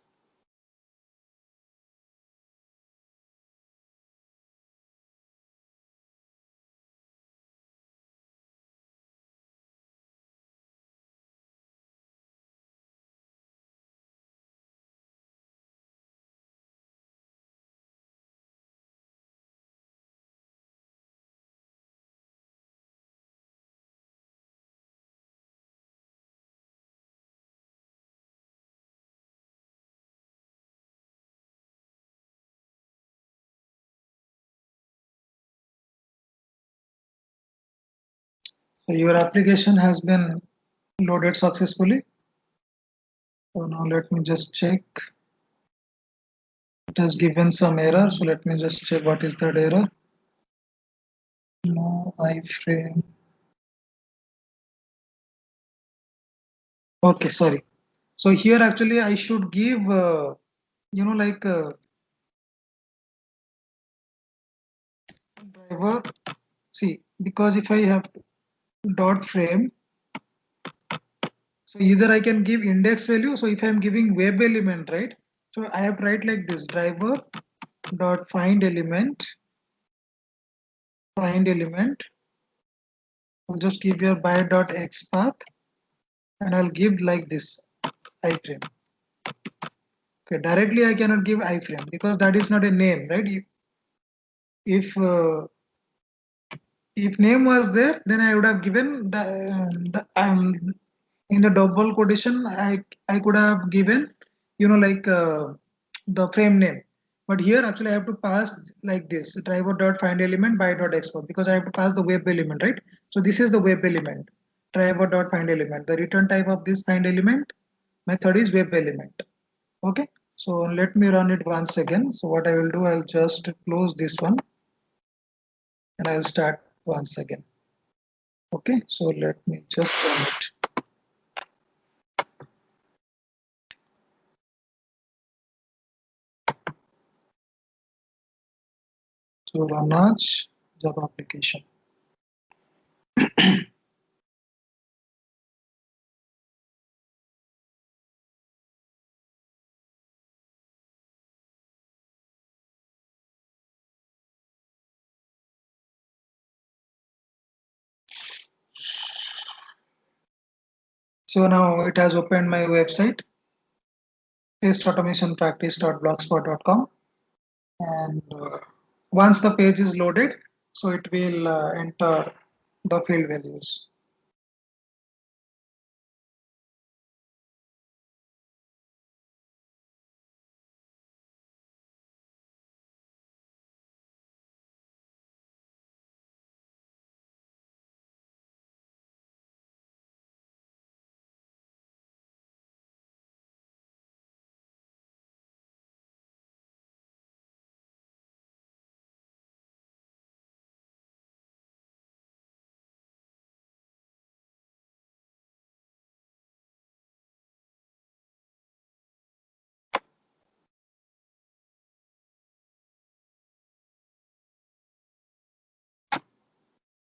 So your application has been loaded successfully. So now let me just check. It has given some error. So let me just check what is that error. No iframe. Okay, sorry. So here actually I should give, like driver. See, because if I have dot frame, so either I can give index value. So if I'm giving web element, right? So I have to write like this, driver dot find element. I'll just give your by dot xpath and I'll give like this iframe. Okay, directly I cannot give iframe because that is not a name, right? If if name was there, then I would have given in the double quotation. I could have given, like the frame name. But here actually I have to pass like this, driver dot find element by dot export, because I have to pass the web element, right? So this is the web element, driver dot find element. The return type of this find element method is web element. Okay. So let me run it once again. So what I will do, I'll just close this one and I'll start once again. Okay, so let me just run it. So run as Java application. So now it has opened my website, testautomationpractice.blogspot.com, and once the page is loaded, so it will enter the field values.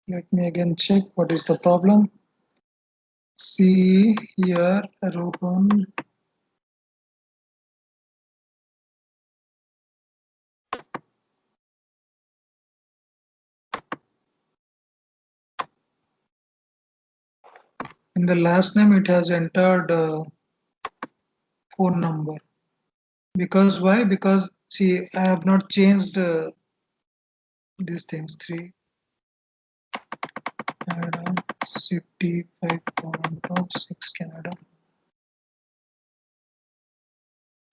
Let me again check what is the problem. See here, Rohan. In the last name, it has entered phone number. Because why? Because see, I have not changed these things. 3 Canada, city 5 Toronto, 6 Canada.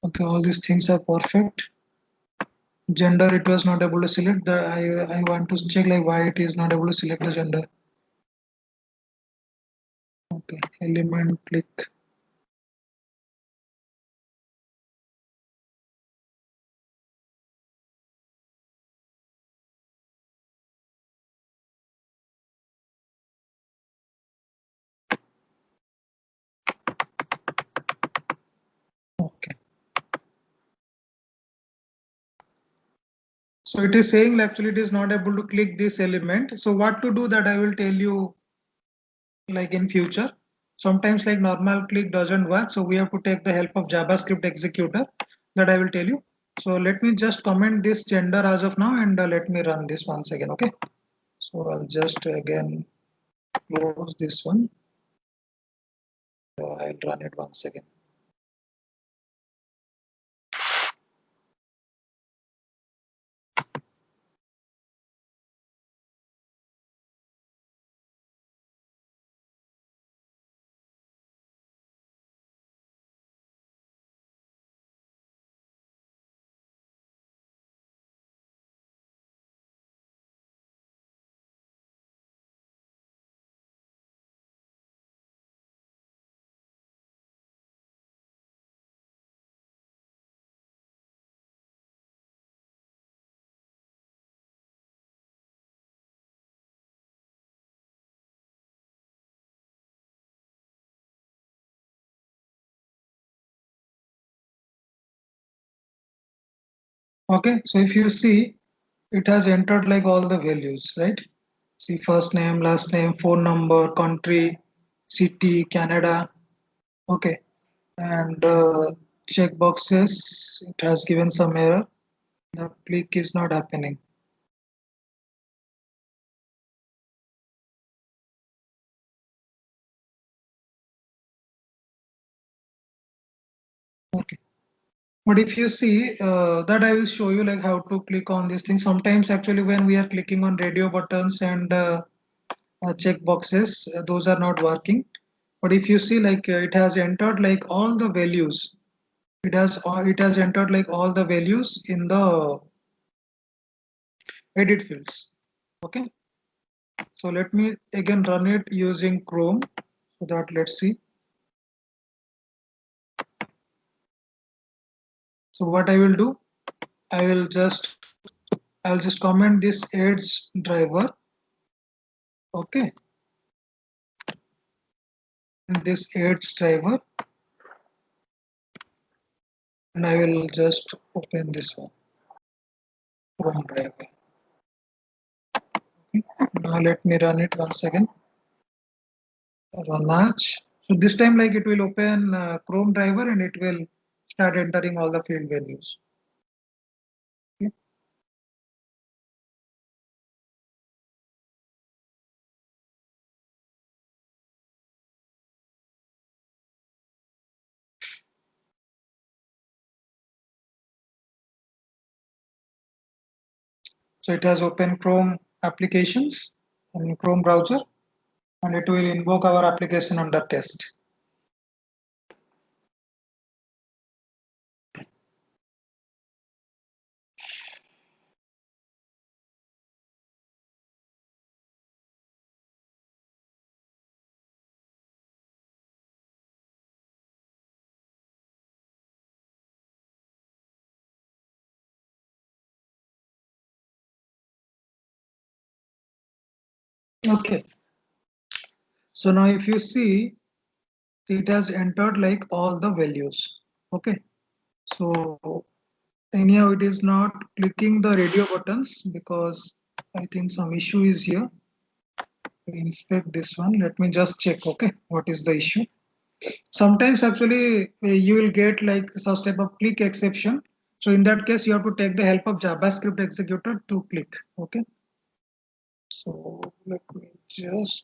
Okay, all these things are perfect. Gender, it was not able to select. The I want to check like why it is not able to select the gender. Okay, element click. Okay. So it is saying actually it is not able to click this element. So what to do, that I will tell you like in future. Sometimes like normal click doesn't work. So we have to take the help of JavaScript executor, that I will tell you. So let me just comment this gender as of now, and let me run this once again. Okay. So I'll just again close this one. I'll run it once again. Okay, so if you see, it has entered like all the values, right? See, first name, last name, phone number, country, city, Canada. Okay, and check boxes. It has given some error. The click is not happening. Okay, but if you see that, I will show you like how to click on these things. Sometimes actually when we are clicking on radio buttons and check boxes, those are not working. But if you see like it has entered like all the values. It has entered like all the values in the edit fields. Okay, so let me again run it using Chrome, so that let's see. So what I will do, I will just I'll just comment this Edge driver. Okay, and this Edge driver, and I will just open this one, Chrome driver. Okay. Now let me run it once again. Run Arch. So this time like it will open Chrome driver, and it will start entering all the field values. Okay. So it has open Chrome applications in Chrome browser, and it will invoke our application under test. Okay. So now if you see, it has entered like all the values. Okay. So anyhow, it is not clicking the radio buttons because I think some issue is here. We inspect this one. Let me just check. Okay. What is the issue? Sometimes actually you will get like such type of click exception. So in that case, you have to take the help of JavaScript executor to click. Okay. So let me just.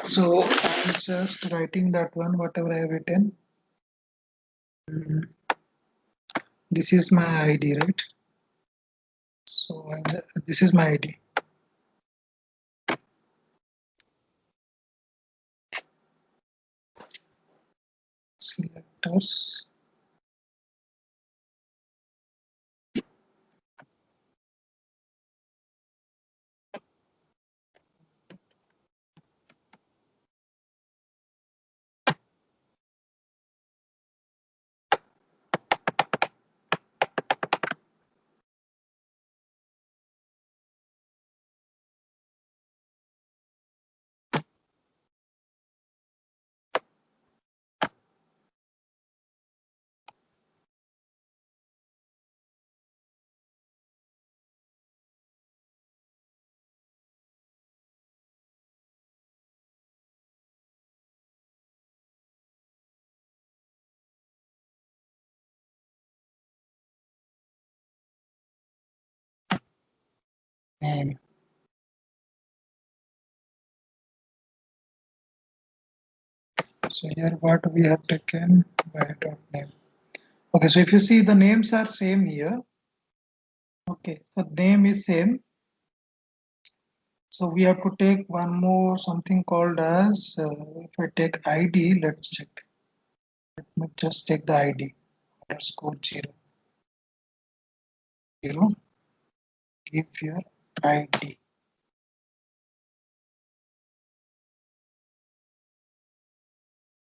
So I'm just writing that one, whatever I have written. This is my ID, right? So this is my ID. Selectors. Name. So here what we have taken by dot name. Okay, so if you see the names are same here. Okay, so name is same. So we have to take one more something called as if I take ID, let's check. Let me just take the ID underscore 0. Give your ID.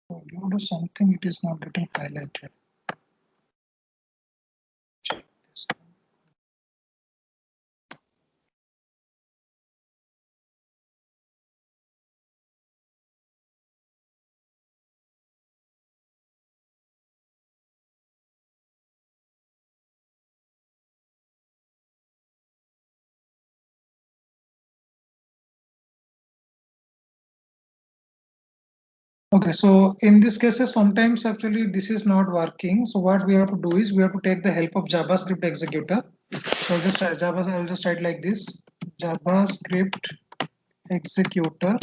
So you do something, it is not getting highlighted. Check this. Okay, so in this cases, sometimes actually this is not working. So what we have to do is we have to take the help of JavaScript executor. So I'll just write like this: JavaScript executor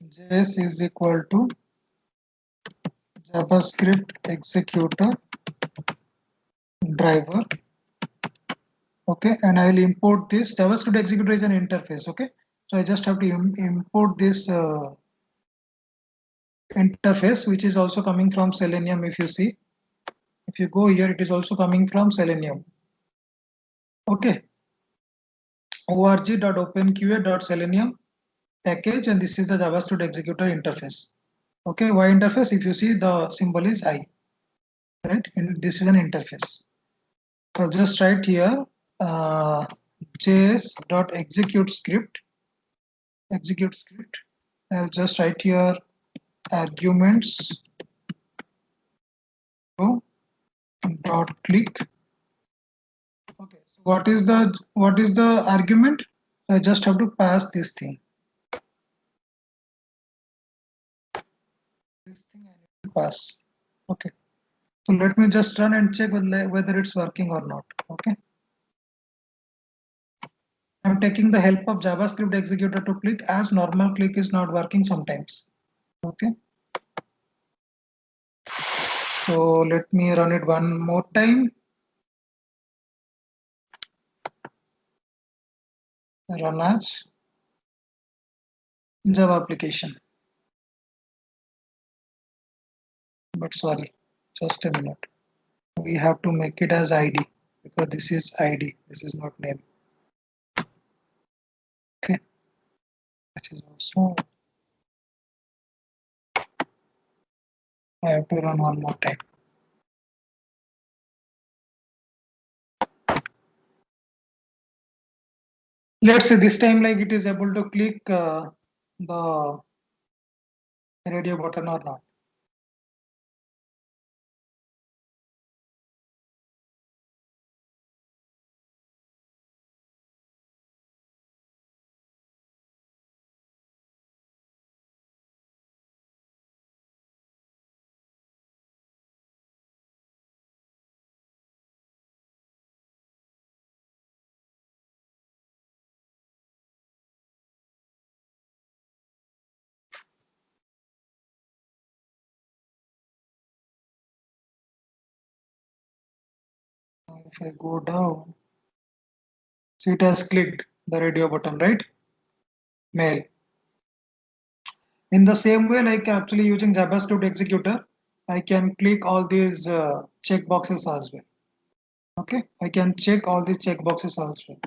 JS is equal to JavaScript executor driver. Okay, and I will import this. JavaScript executor is an interface. Okay, so I just have to import this interface, which is also coming from Selenium. If you see, if you go here, it is also coming from Selenium. Okay, org.openqa.selenium package, and this is the JavaScript executor interface. Okay, Y interface, if you see the symbol is I, right? And this is an interface. So just write here uh, js.execute script, execute script. I'll just write here arguments to dot click. Okay, so what is the argument? I just have to pass this thing. This thing I need to pass. Okay. So let me just run and check whether it's working or not. Okay. I'm taking the help of JavaScript executor to click as normal click is not working sometimes. Okay. So let me run it one more time. Run as Java application. But sorry, just a minute. We have to make it as ID because this is ID. This is not name. Okay. This is also I have to run one more time. Let's say this time like it is able to click the radio button or not. If I go down, so it has clicked the radio button, right? Mail. In the same way, like actually using JavaScript executor, I can click all these check boxes as well. Okay, I can check all these check boxes as well.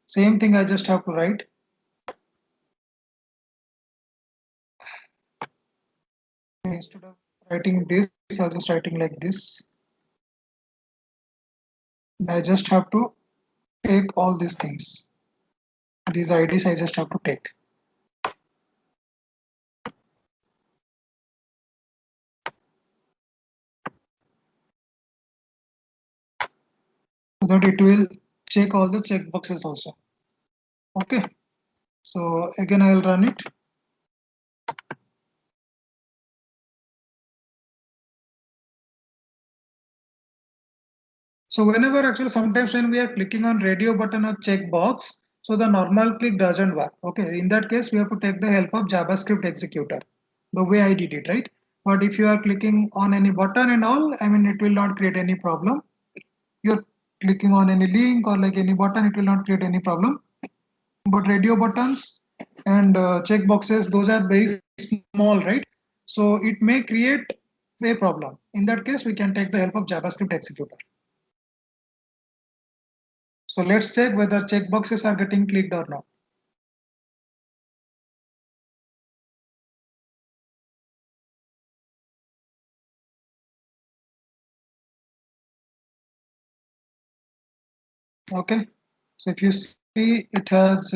Same thing I just have to write. Instead of writing this, I'll just writing like this. And I just have to take all these things. These IDs I just have to take. So that it will check all the check boxes also. Okay. So again I'll run it. So whenever actually sometimes when we are clicking on radio button or checkbox, so the normal click doesn't work. Okay, in that case we have to take the help of JavaScript executor, the way I did it, right? But if you are clicking on any button and all, I mean it will not create any problem. You're clicking on any link or like any button, it will not create any problem. But radio buttons and checkboxes, those are very small, right? So it may create a problem. In that case, we can take the help of JavaScript executor. So let's check whether checkboxes are getting clicked or not. Okay. So if you see, it has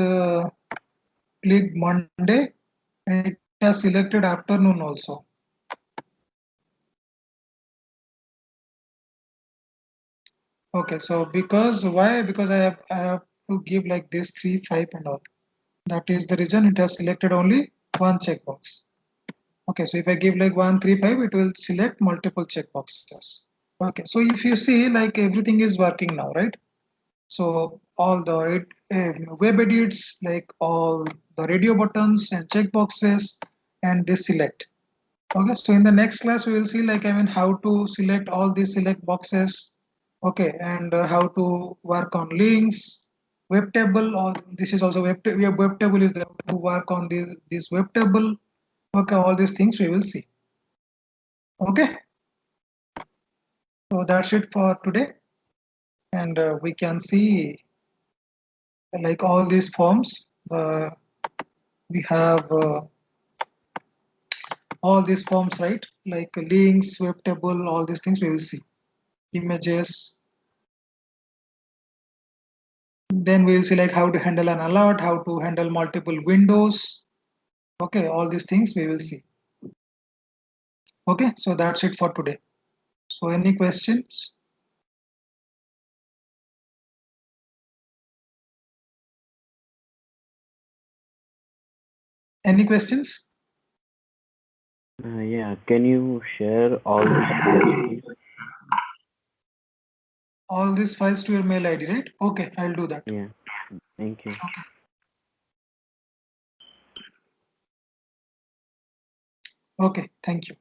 clicked Monday and it has selected afternoon also. Okay. So because why? Because I have to give like this 3, 5 and all. That is the reason it has selected only one checkbox. Okay. So if I give like 1, 3, 5, it will select multiple checkboxes. Okay. So if you see like everything is working now, right? So all the web edits, like all the radio buttons and checkboxes, and this select. Okay, so in the next class we will see like I mean how to select all these select boxes. Okay, and how to work on links, web table. Or this is also web table is there to work on this web table. Okay, all these things we will see. Okay, so that's it for today, and we can see like all these forms. We have all these forms, right? Like links, web table, all these things we will see. Images. Then we will see like how to handle an alert, how to handle multiple windows. Okay, all these things we will see. Okay, so that's it for today. So any questions? Any questions? Yeah, can you share all these files, please? All these files to your mail ID, right? Okay, I'll do that. Yeah, thank you. Okay. Okay, thank you.